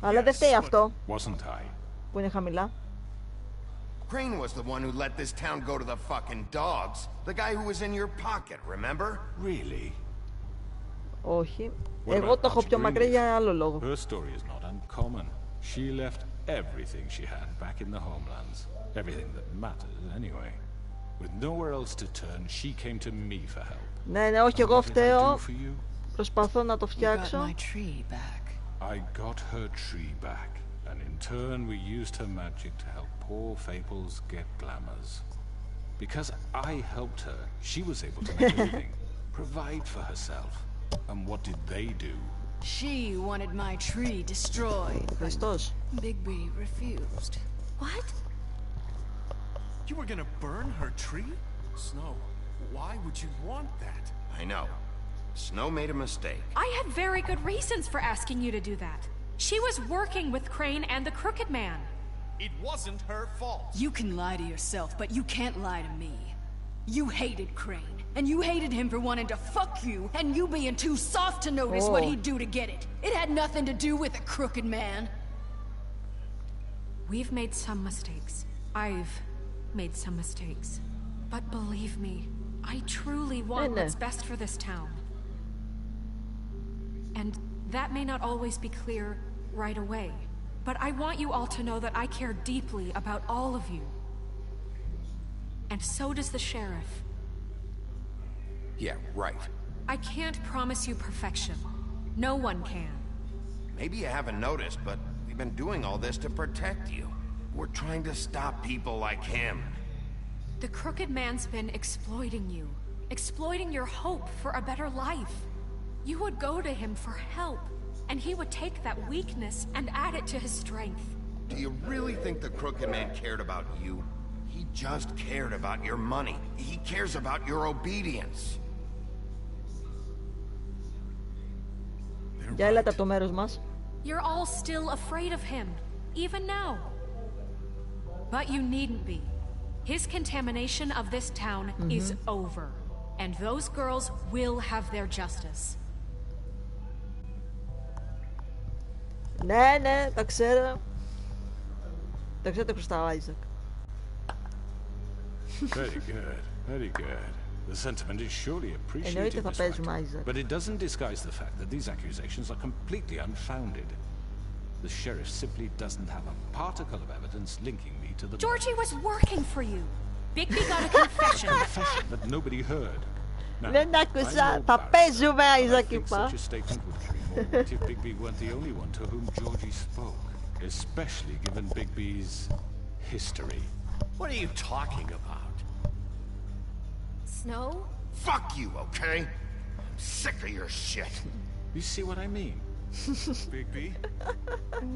A: Αλλά δεν φταίει αυτό.
H: Wasn't I?
A: Που είναι χαμηλά.
C: Crane was the one who let this town go to the fucking dogs. The guy who was in your pocket, remember?
H: Really?
A: Όχι. Εγώ το έχω πιο μακρύ για άλλο λόγο.
H: Her story is not uncommon. She left everything she had back in the homelands. Everything that mattered, anyway. With nowhere else to turn, she came to me for help.
A: Ναι, όχι, εγώ φταίω. Προσπαθώ να το φτιάξω.
H: I got her tree back, and in turn we used her magic to help poor Fables get glamours. Because I helped her, she was able to make a living, provide for herself. And what did they do?
K: She wanted my tree destroyed.
A: Χριστός.
K: Bigby refused.
N: What?
L: You were gonna burn her tree? Snow, why would you want that?
C: I know. Snow made a mistake.
D: I had very good reasons for asking you to do that. She was working with Crane and the Crooked Man.
L: It wasn't her fault.
K: You can lie to yourself, but you can't lie to me. You hated Crane, and you hated him for wanting to fuck you, and you being too soft to notice what he'd do to get it. It had nothing to do with the Crooked Man.
D: We've made some mistakes. I've made some mistakes. But believe me, I truly want what's best for this town. And that may not always be clear right away. But I want you all to know that I care deeply about all of you. and so does the sheriff.
C: Yeah, right.
D: I can't promise you perfection. No one can.
C: Maybe you haven't noticed, but we've been doing all this to protect you. We're trying to stop people like him.
D: The crooked man's been exploiting you. Exploiting your hope for a better life. You would go to him for help, and he would take that weakness and add it to his strength.
C: Do you really think the crooked man cared about you? He just cared about your money. He cares about your obedience.
A: Για έλατε από το μέρος μας.
D: You're all still afraid of him, even now. But you needn't be. His contamination of this town is over, and those girls will have their justice.
A: Ναι, ναι, τα ξέρω. Τα ξέρω, τα χρωστάω, Άιζακ.
H: Very good, very good. The sentiment is surely appreciated, Miss White, but it doesn't disguise the fact that these accusations are completely unfounded. The sheriff simply doesn't have a particle of evidence linking me to the...
D: Georgie was working for you. Bigby got a confession.
H: A confession that nobody heard. Now,
A: Δεν άκουσα, τα παίζουμε, Άιζακ, είπα.
H: Such a statement would carry more weight if Bigby weren't the only one to whom Georgie spoke, especially given Bigby's history.
J: What are you talking about?
N: Snow?
C: Fuck you, okay? I'm sick of your shit.
H: You see what I mean?
J: Bigby?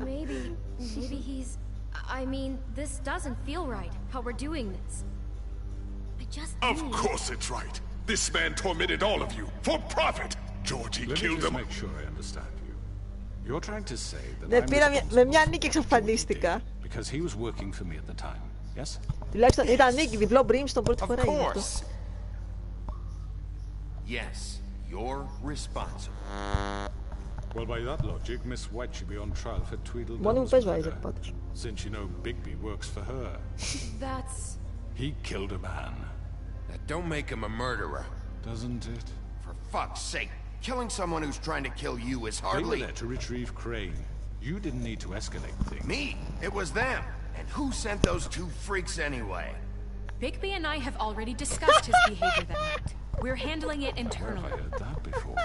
N: Maybe he's... I mean, this doesn't feel right, how we're doing this. I just
O: Of course it's right. This man tormented all of you, for profit. Georgie killed them.
H: Let me just make sure I understand you. You're trying to say that
A: Ναι, πήρα με μια νίκη εξαφανίστηκα.
H: Because he was working for me at the time, yes?
A: Τουλάχιστον ήταν νίκη, διπλό Brimstone πρώτη φορά είναι αυτό.
C: Yes, you're responsible.
H: Well, by that logic, Miss White should be on trial for Tweedledum's
A: Μόνο μου παίζω,
H: murder,
A: Άιζακ, πάντως.
H: since you know Bigby works for her.
N: That's...
H: He killed a man.
C: That don't make him a murderer.
H: Doesn't it?
C: For fuck's sake, killing someone who's trying to kill you is hardly...
H: They were there to retrieve Crane. You didn't need to escalate things.
C: Me? It was them. And who sent those two freaks anyway?
D: Bigby and I have already discussed his behavior that night. We're handling it internally.
H: Where have I heard that before?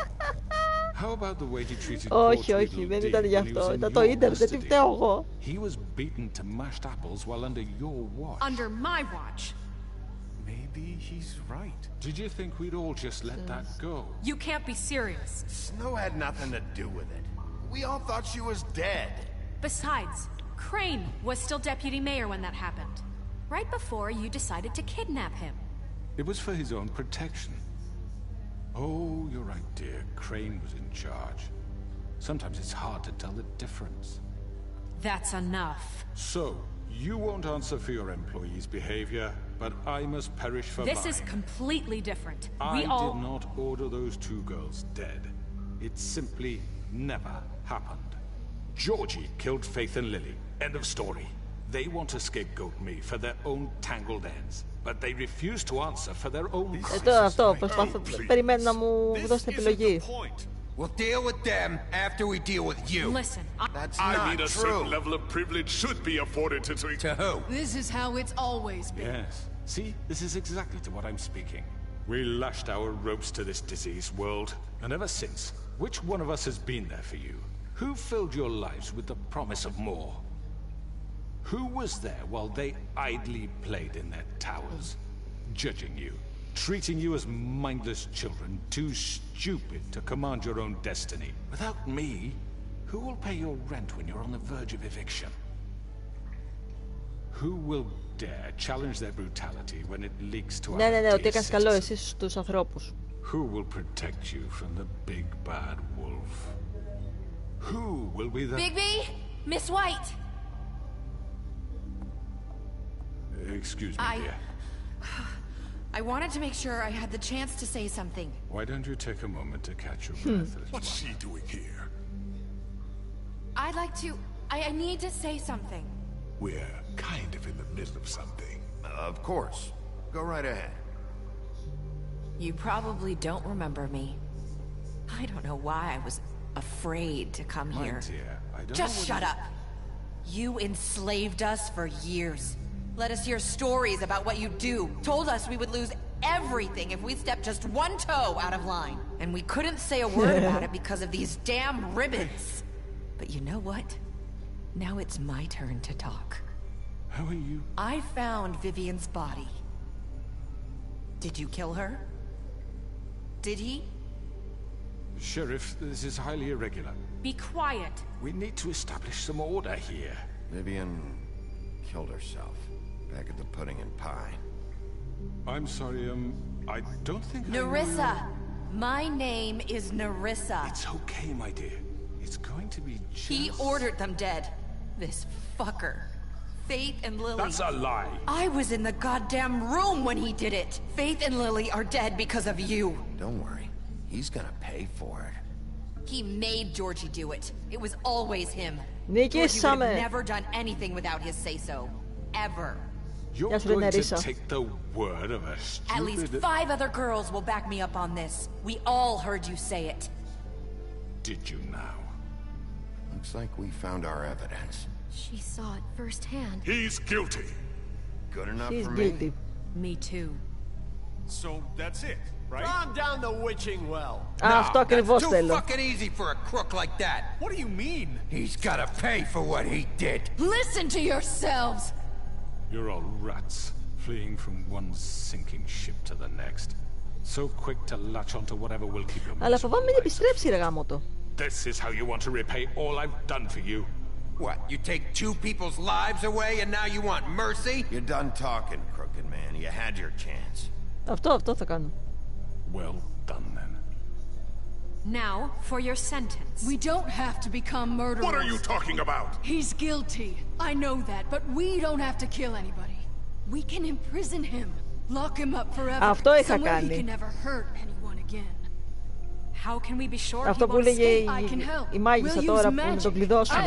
H: How about the way he treated
A: Όχι, όχι, δεν ήταν γι' αυτό. Ήταν το ίντερνετ, τι φταίω εγώ.
H: He was beaten to mashed apples while under your watch.
D: Under my watch.
H: Maybe he's right. Did you think we'd all just let that go?
D: You can't be serious.
C: Snow had nothing to do with it. We all thought she was dead.
D: Besides, Crane was still deputy mayor when that happened. Right before you decided to kidnap him.
H: It was for his own protection. Oh, you're right, dear. Crane was in charge. Sometimes it's hard to tell the difference.
D: That's enough.
H: So, you won't answer for your employees' behavior, but I must perish for
D: This
H: mine.
D: is completely different.
H: I did not order those two girls dead. It simply never happened. Georgie killed Faith and Lily. End of story. They want to scapegoat me for their own tangled ends, but they refuse to answer for their own crimes.
A: Αυτό, προσπαθώ, περιμένω να μου δώσετε επιλογή.
J: We'll deal with them after we deal with you.
D: Listen,
C: That's
O: I
C: not
O: mean, a
C: true.
O: certain level of privilege should be afforded to...
J: To who?
N: This is how it's always been.
H: Yes. See, this is exactly to what I'm speaking. We lashed our ropes to this diseased world, and ever since, which one of us has been there for you? Who filled your lives with the promise of more? Who was there while they idly played in their towers, judging you, treating you as mindless children, too stupid to command your own destiny? Without me, who will pay your rent when you're on the verge of eviction? Who will dare challenge their brutality when it leaks to our
A: ότι
H: dear
A: έκανες καλό
H: citizens?
A: εσύ στους ανθρώπους.
H: Who will protect you from the big bad wolf? Who will be the...
N: Bigby! Miss White!
H: Excuse me, dear.
P: I wanted to make sure I had the chance to say something.
H: Why don't you take a moment to catch your breath?
O: What's she doing here?
P: I'd like to... I need to say something.
O: We're kind of in the middle of something.
C: Of course. Go right ahead.
K: You probably don't remember me. I don't know why I was afraid to come
H: My
K: here.
H: dear, I don't
K: Just
H: know what
K: shut
H: you-
K: up. You enslaved us for years.
Q: Let us hear stories about what you do. Told us we would lose everything if we stepped just one toe out of line. And we couldn't say a word about it because of these damn ribbons. But you know what? Now it's my turn to talk.
H: How are you?
Q: I found Vivian's body. Did you kill her? Did he?
H: Sheriff, this is highly irregular.
D: Be quiet.
H: We need to establish some order here.
C: Vivian killed herself back at the Pudding and Pie.
H: I'm sorry, I don't think
Q: Nerissa! My name is Nerissa.
H: It's okay, my dear. It's going to be just...
Q: He ordered them dead. This fucker. Faith and Lily...
H: That's a lie!
Q: I was in the goddamn room when he did it! Faith and Lily are dead because of you!
C: Don't worry. He's gonna pay for it.
Q: He made Georgie do it. It was always him.
A: Georgie
Q: would have never done anything without his say-so. Ever.
H: You're going to take the word of a stupid...
Q: At least 5 other girls will back me up on this. We all heard you say it.
H: Did you now?
C: Looks like we found our evidence.
N: She saw it firsthand.
O: He's guilty.
C: Good enough
A: She's
C: for
A: guilty.
Q: Me too.
O: So that's it, right?
J: Calm down the witching well.
A: Αυτό ακριβώς θέλω.
J: Too fucking easy for a crook like that.
O: What do you mean?
J: He's gotta pay for what he did.
Q: Listen to yourselves!
H: You're all rats, fleeing from one sinking ship to the next. So quick to latch onto whatever will keep you.
A: Αλλά φοβάμαι μην επιστρέψει ρε γάμο.
H: This is how you want to repay all I've done for you.
J: What, you take 2 people's lives away and now you want mercy?
C: You're done talking, crooked man. You had your chance.
A: Αυτό θα κάνω.
H: Well done then.
D: Now, for your sentence.
R: We don't have to become murderers.
O: What are you talking about?
R: He's guilty. I know that, but we don't have to kill anybody. We can imprison him. Lock him up forever.
A: Αυτό είχα
R: Somewhere he
A: κάνει.
R: can never hurt anyone again.
D: How can we be sure
A: Αυτό
D: he
A: που
D: won't
A: έλεγε
D: escape?
A: η μάγισσα τώρα που να τον κλειδώσουμε.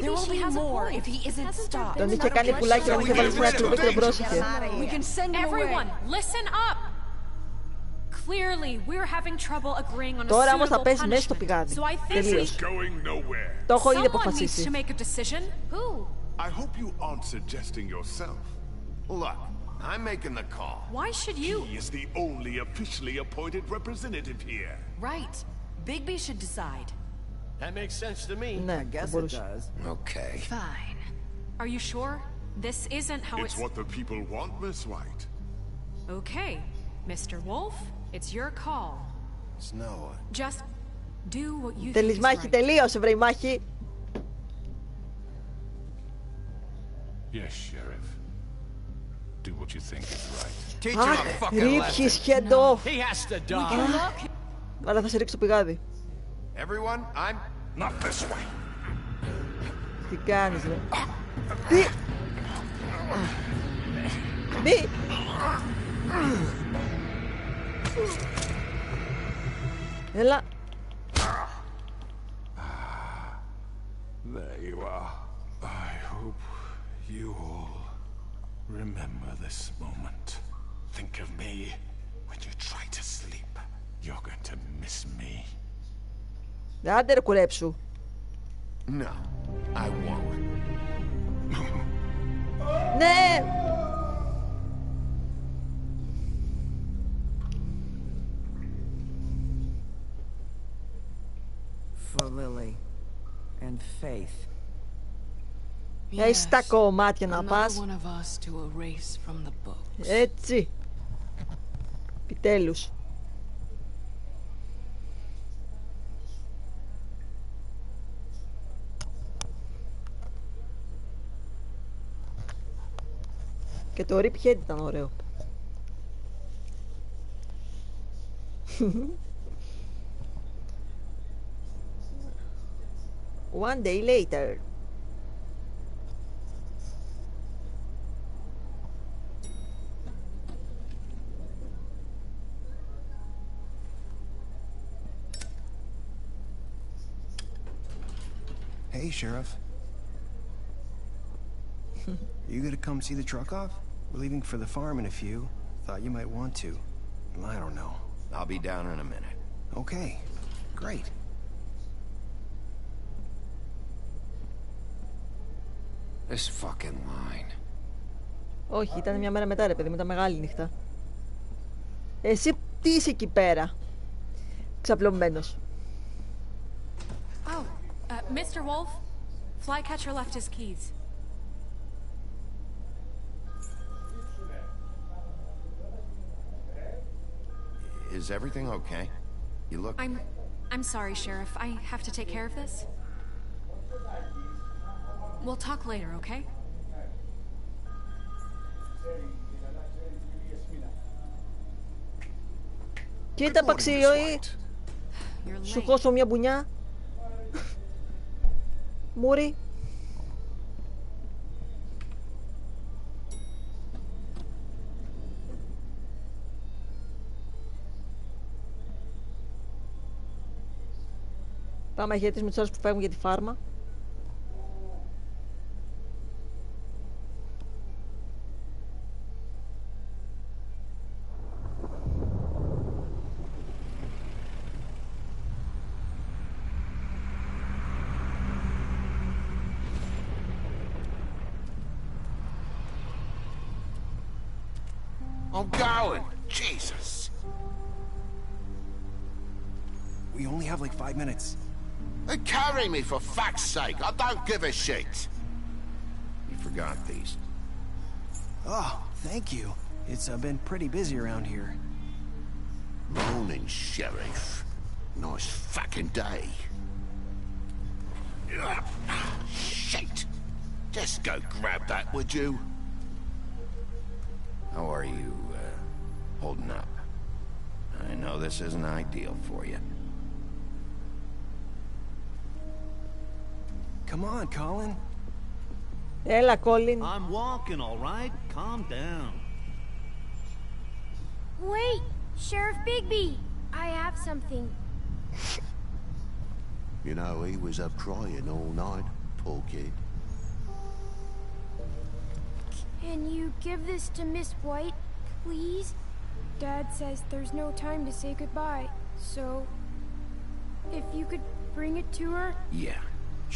Q: There will be more if he isn't stopped.
A: Τον είχε κάνει πουλάκι, τον είχε βάλει σε ένα κλουβί και τον πρόσεχε.
D: Everyone, listen up! Clearly, we're having trouble agreeing on a
A: Τώρα όμως θα
D: suitable
A: πέσει μέσα στο
D: punishment.
A: πηγάδι.
D: So I think
A: Τελείως. Το έχω ήδη
D: someone needs
A: αποφασίσει.
D: to make a decision. Who?
O: I hope you aren't suggesting yourself.
C: Look, I'm making the call.
D: Why should you?
O: He is the only officially appointed representative here.
Q: Right. Bigby should decide.
J: That makes sense to me.
A: Ναι,
E: I guess it does.
C: Okay.
D: Fine. Are you sure? This isn't how
O: It's what the people want, Miss White.
D: Okay, Mr. Wolf, it's your call.
C: Snow.
D: Just do what you think
A: Τελείς
D: is
A: μάχη,
D: right.
A: τελείωσε βρε η μάχη.
H: Yes, Sheriff. Do what you think is right.
J: Teach him a fucking
A: Ρίψεις
J: lesson.
A: χέντο.
J: He has to die.
A: Αλλά θα σε ρίξω το πηγάδι.
C: Everyone, I'm
O: not this way.
A: Τι κάνεις ρε. Τι. Μη. Έλα.
H: There you are. I hope you all remember this moment. Think of me when you try to sleep. You're going to miss me.
A: Άντε ρε κουρέψου.
C: No, I won't.
A: Ναι.
E: For Lily and Faith.
A: Έχεις τα κομμάτια να πας. Έτσι. Επιτέλους. Και το Rip Head ήταν ωραίο. One day later.
S: Hey, Sheriff. You gonna come see the truck off? We're leaving for the farm in a few. Thought you might want to. I don't know.
C: I'll be down in a minute.
S: Okay, great.
G: This fucking line.
A: Όχι, ήταν μια μέρα μετά ρε παιδί μου, ήταν μεγάλη νύχτα. Εσύ τι είσαι εκεί πέρα, ξαπλωμένος?
D: Oh, Mr. Wolf, Flycatcher left his keys.
C: Is everything okay? You look...
D: I'm sorry, Sheriff. I have to take care of this. We'll talk later, okay?
A: Κοίτα παξιόι. Σου χώσω μια μπουνιά. Μούρι. Πάμε να χαιρετήσουμε τους άλλους που φεύγουν για τη φάρμα.
C: I'm going. Jesus.
S: We only have like 5 minutes.
C: They carry me for fuck's sake. I don't give a shit. You forgot these.
S: Oh, thank you. It's been pretty busy around here.
C: Morning, Sheriff. Nice fucking day. Shit. Just go grab that, would you? How are you, holding up? I know this isn't ideal for you.
S: Come on, Colin.
A: Έλα, Colin.
F: I'm walking, all right? Calm down.
N: Wait, Sheriff Bigby. I have something.
C: You know, he was up crying all night, poor kid.
N: Can you give this to Miss White, please? Dad says there's no time to say goodbye, so if you could bring it to her?
C: Yeah,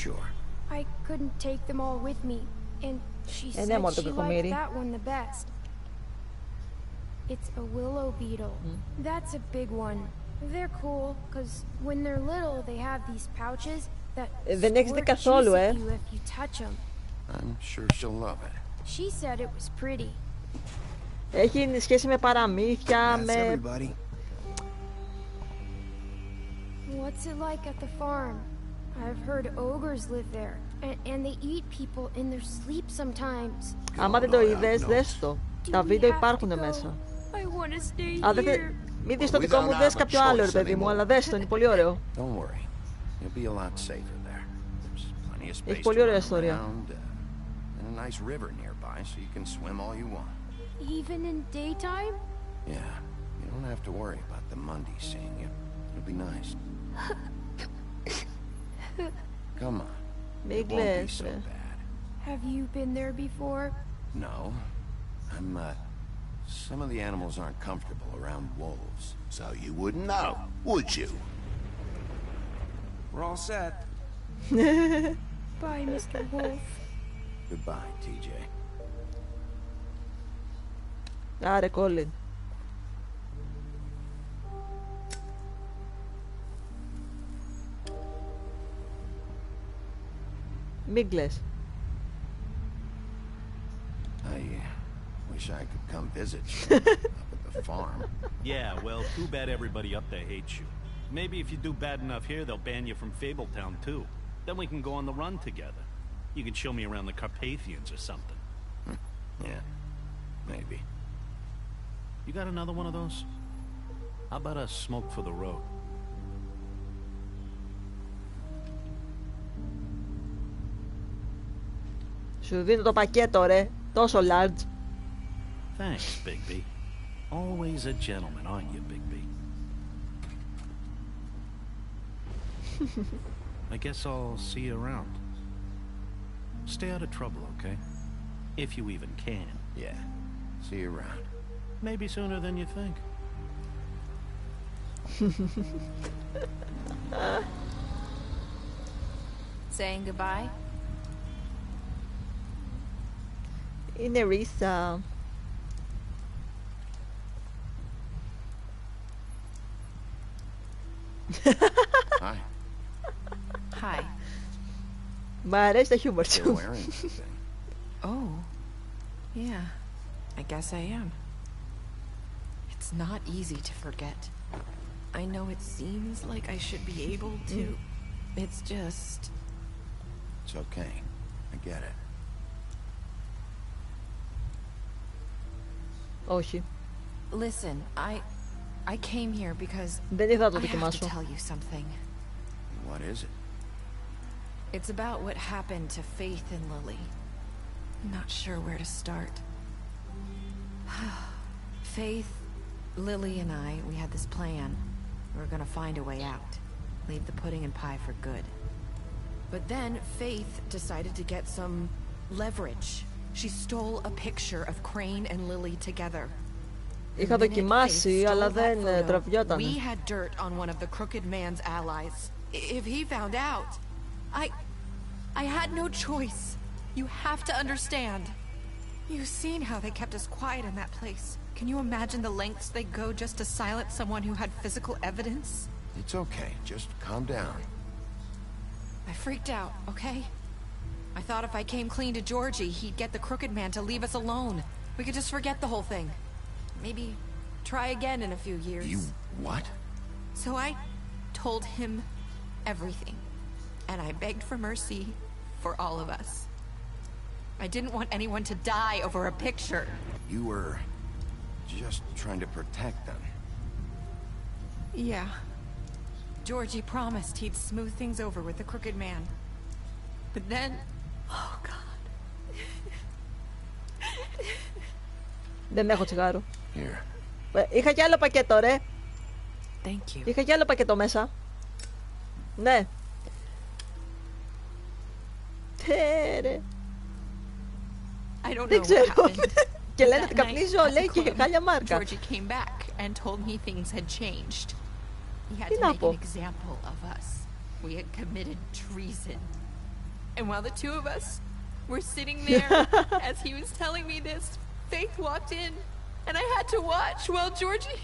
C: sure.
N: I couldn't take them all with me, and she said she liked that one the best. It's a willow beetle. That's a big one. They're cool, because when they're little, they have these pouches that squirt juice at you if you touch them.
C: I'm sure she'll love it.
N: She said it was pretty.
A: Έχει σχέση με παραμύθια, με...
N: What's it like at the farm? I've heard ogres live there, and they eat people in their sleep sometimes.
A: Άμα δεν το είδες, δες το. Τα βίντεο υπάρχουν μέσα. Α, μην δεις το δικό μου, δες κάποιο άλλο, ρε παιδί μου, αλλά δες το, είναι πολύ ωραίο. Έχει πολύ ωραία ιστορία.
C: Nice river nearby, so you can swim all you want.
N: Even in daytime?
C: Yeah, you don't have to worry about the Monday seeing you. It'll be nice. Come on. It won't be so bad.
N: Have you been there before?
C: No. Some of the animals aren't comfortable around wolves, so you wouldn't know, would you?
S: We're all set.
N: Bye, Mr. Wolf.
C: Goodbye, TJ.
A: Άρε, Colin. Μην κλαις.
C: I wish I could come visit you up at the farm.
F: Yeah, well, too bad everybody up there hates you. Maybe if you do bad enough here, they'll ban you from Fabletown, too. Then we can go on the run together. You can show me around the Carpathians or something.
C: Yeah, maybe.
F: You got another one of those? How about a smoke for the road?
A: Σου δίνω το πακέτο, ρε. Τόσο large.
F: Thanks, Bigby. Always a gentleman, aren't you, Bigby? I guess I'll see you around. Stay out of trouble, okay? If you even can.
C: Yeah. See you around.
F: Maybe sooner than you think.
Q: Saying goodbye?
A: Είναι Ρίσα.
C: Hi.
Q: Hi.
A: Μ' αρέσει το χιούμορ σου.
Q: Oh. Yeah. I guess I am. It's not easy to forget. I know it seems like I should be able to. It's just...
C: It's okay. I get it.
A: Όχι.
Q: Listen, I came here because
A: Δεν ήθελα να το
Q: I have to
A: δοκιμάσω.
Q: tell you something.
C: What is it?
Q: It's about what happened to Faith and Lily. I'm not sure where to start. Faith, Lily, and we had this plan. We were gonna find a way out. Leave the pudding and pie for good. But then Faith decided to get some leverage. She stole a picture of Crane and Lily together.
A: Είχα δοκιμάσει, αλλά δεν τραβιόταν.
Q: We had dirt on one of the crooked man's allies. If he found out, I had no choice. You have to understand. You've seen how they kept us quiet in that place. Can you imagine the lengths they go just to silence someone who had physical evidence?
C: It's okay. Just calm down.
Q: I freaked out, okay? I thought if I came clean to Georgie, he'd get the crooked man to leave us alone. We could just forget the whole thing. Maybe try again in a few years.
C: You what?
Q: So I told him everything. And I begged for mercy for all of us. I didn't want anyone to die over a picture.
C: You were just trying to protect them.
Q: Yeah. Georgie promised he'd smooth things over with the crooked man. But then... Oh, God.
A: Δεν έχω τσιγάρο.
C: Here.
A: Είχα κι άλλο πακέτο, ρε.
Q: Thank you.
A: Είχα κι άλλο πακέτο μέσα. Ναι. Ρε. Δεν ξέρω. Και λένε ότι καπνίζω, λέει, και χάλια μάρκα.
Q: Georgie came back and told me things had changed. He had to make an example of us. We had committed treason. And while the two of us were sitting there, as he was telling me this, Faith walked in, and I had to watch while Georgie...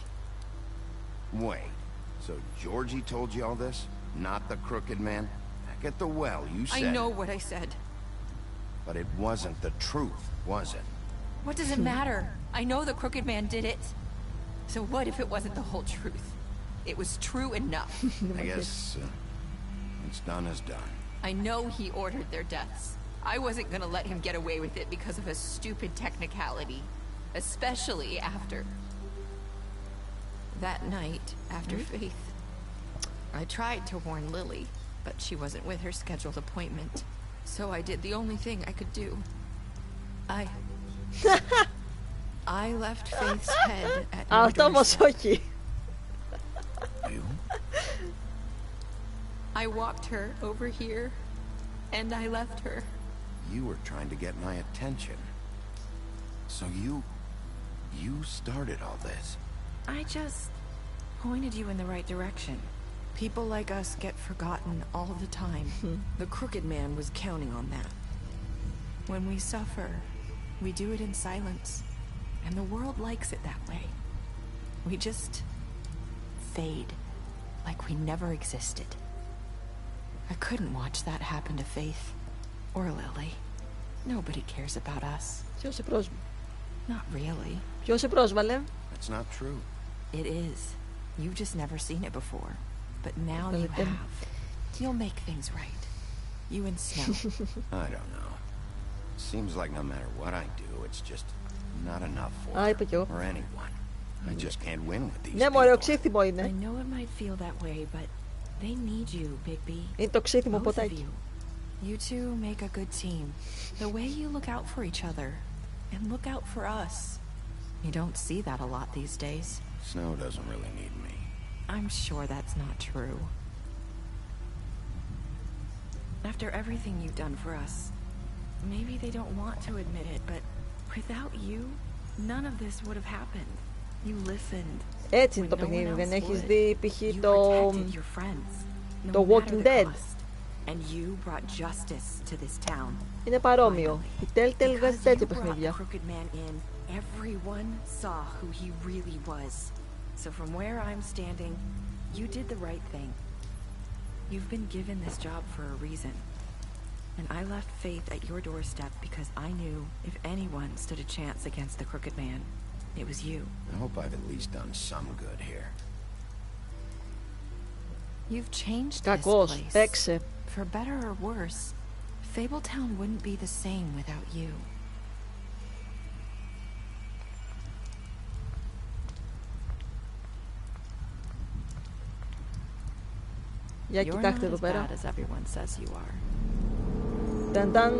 C: Wait, so Georgie told you all this? Not the crooked man? Back at the well, you said...
Q: I know what I said.
C: But it wasn't the truth, was it?
Q: What does it matter? I know the crooked man did it. So what if it wasn't the whole truth? It was true enough.
C: I guess what's done is done.
Q: I know he ordered their deaths. I wasn't gonna let him get away with it because of a stupid technicality. Especially after... that night, after Faith. I tried to warn Lily, but she wasn't with her scheduled appointment. So I did the only thing I could do. I left Faith's head at your doorstep. I walked her over here, and I left her.
C: You were trying to get my attention. So you started all this.
Q: I just pointed you in the right direction. People like us get forgotten all the time. The crooked man was counting on that. When we suffer, we do it in silence. And the world likes it that way. We just fade, like we never existed. I couldn't watch that happen to Faith or Lily. Nobody cares about us.
A: Ποιος σε πρόσβαλε?
Q: Not really.
A: Ποιος σε πρόσβαλε?
C: That's not true.
Q: It is. You've just never seen it before. But now you have. You'll make things right. You and Snow.
C: I don't know. Seems like no matter what I do, it's just not enough for
A: her
C: or anyone. I just can't win with these
A: people.
Q: I know it might feel that way, but they need you, Bigby.
A: Είναι το ξύθιμο
Q: Both of
A: ποτάκι.
Q: you. You two make a good team. The way you look out for each other and look out for us. You don't see that a lot these days.
C: Snow doesn't really need me.
Q: I'm sure that's not true. After everything you've done for us, maybe they don't want to admit it, but without you, none of this would have happened. You listened.
A: Έτσι είναι το παιχνίδι. Δεν έχεις δει π.χ. το Walking Dead.
K: And you brought justice to this town.
A: Είναι παρόμοιο. Η Telltale βγάζει τέτοια παιχνίδια.
K: Everyone saw who he really was. So from where I'm standing, you did the right thing. You've been given this job for a reason. And I left Faith at your doorstep because I knew if anyone stood a chance against the Crooked Man, it was you.
C: I hope I've at least done some good here.
K: You've changed this place. For better or worse, Fabletown wouldn't be the same without you.
A: Για κοιτάξτε εδώ πέρα.
B: Ταν-ταν.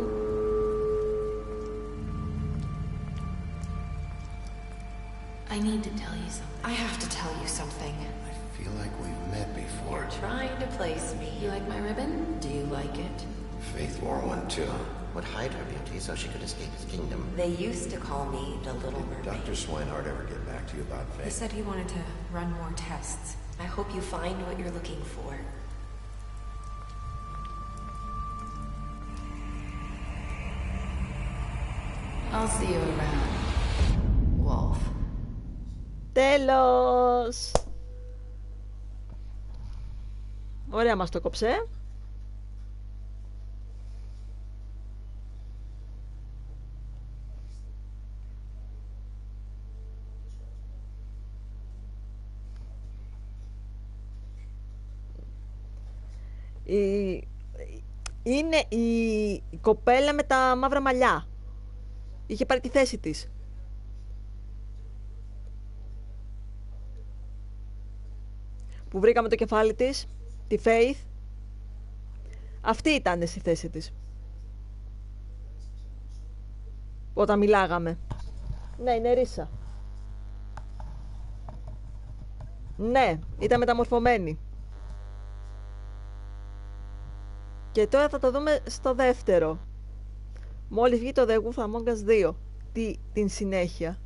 B: I need to tell you something.
Q: I have to tell you something.
C: I feel like we've met before.
B: You're trying to place me. You like my ribbon? Do you like it?
C: Faith wore one too.
T: Would hide her beauty so she could escape his kingdom.
K: They used to call me the Little Mermaid.
C: Did Dr. Swinehart ever get back to you about Faith?
D: He said he wanted to run more tests.
K: I hope you find what you're looking for.
B: I'll see you around, Wolf.
A: Τέλος! Ωραία μας το κόψε. Είναι η κοπέλα με τα μαύρα μαλλιά. Είχε πάρει τη θέση της. Που βρήκαμε το κεφάλι της, τη Faith. Αυτή ήταν στη θέση της. Όταν μιλάγαμε. Ναι, είναι ρίσα. Ναι, ήταν μεταμορφωμένη. Και τώρα θα το δούμε στο δεύτερο. Μόλις βγει το The Wolf Among Us 2. Την συνέχεια.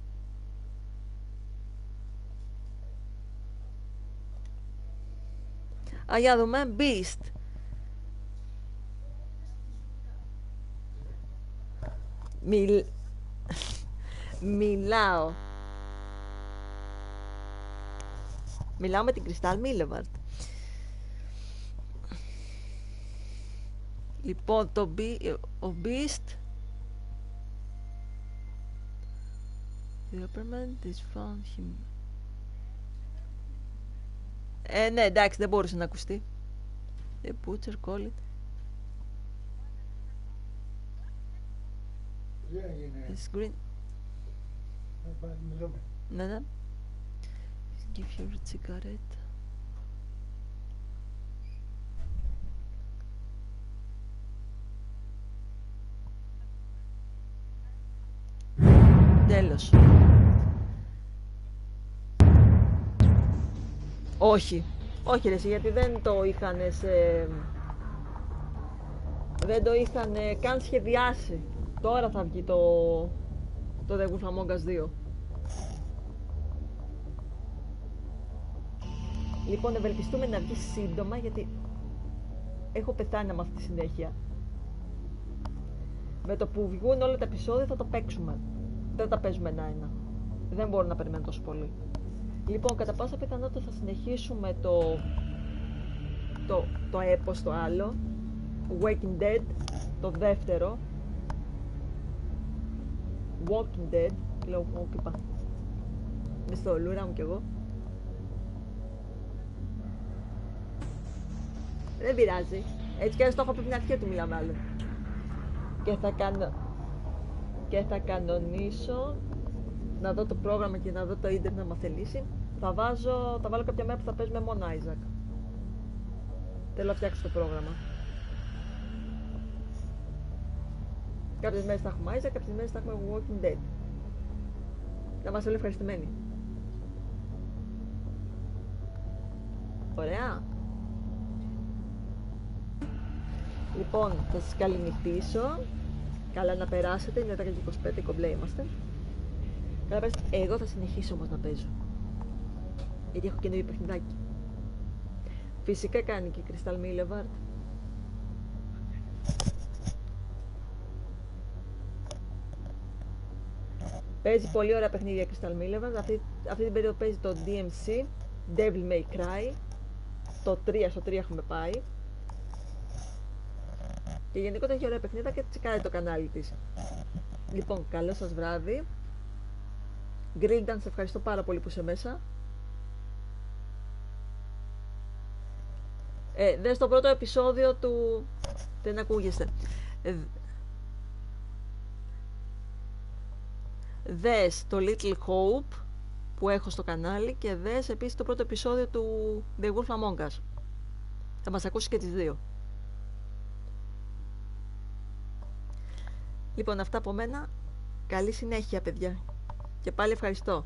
A: Για δούμε. Beast. Μιλάω. Μιλάω με την Κρυστάλ Μίλεβαρτ. Λοιπόν, ο Beast. The opperman is found him. Ναι, εντάξει, δεν μπορούσε να ακουστεί. The butcher call it. It's green. Ναι, ναι. Give you a cigarette. Τέλος. Όχι. Όχι ρε εσύ, γιατί δεν το είχαν δεν το είχαν καν σχεδιάσει. Τώρα θα βγει το The Wolf Among Us 2. Λοιπόν, ευελπιστούμε να βγει σύντομα, γιατί έχω πεθάνει να μάθω τη συνέχεια. Με το που βγουν όλα τα επεισόδια θα το παίξουμε. Δεν τα παίζουμε ένα-ένα. Δεν μπορώ να περιμένω τόσο πολύ. Λοιπόν, κατά πάσα πιθανότητα θα συνεχίσουμε το έπος το άλλο. Walking Dead, το δεύτερο. Walking Dead. Λέω, walk είπα. Με στο λούρα μου κι εγώ. Δεν πειράζει. Έτσι κι το έχω πει την αρχή του μιλάμε άλλο. Και θα κανονίσω να δω το πρόγραμμα και να δω το ίντερνετ να θελήσει. Θα βάλω κάποια μέρα που θα παίζουμε μόνο Isaac. Θέλω να φτιάξω το πρόγραμμα. Κάποιες μέρες θα έχουμε Isaac, κάποιες μέρες θα έχουμε Walking Dead. Να είμαστε όλοι ευχαριστημένοι. Ωραία. Λοιπόν, θα σας καληνυχτήσω. Καλά να περάσετε, είναι 10:25, κομπλέ είμαστε. Καλά περάσετε. Εγώ θα συνεχίσω όμως να παίζω. Γιατί έχω καινούργιο παιχνιδάκι. Φυσικά κάνει και η Κρυστάλ Μίλεβαρτ. Παίζει πολύ ωραία παιχνίδια Crystal Milevans. Αυτή την περίοδο παίζει το DMC, Devil May Cry. Στο 3 έχουμε πάει. Και γενικότερα έχει ωραία παιχνίδια και τσεκάρει το κανάλι της. Λοιπόν, καλό σας βράδυ. Grildan, σε ευχαριστώ πάρα πολύ που είσαι μέσα. Δες το πρώτο επεισόδιο του... Δεν ακούγεστε. Δες το Little Hope που έχω στο κανάλι και δες επίσης το πρώτο επεισόδιο του The Wolf Among Us. Θα μας ακούσει και τις δύο. Λοιπόν, αυτά από μένα. Καλή συνέχεια, παιδιά. Και πάλι ευχαριστώ.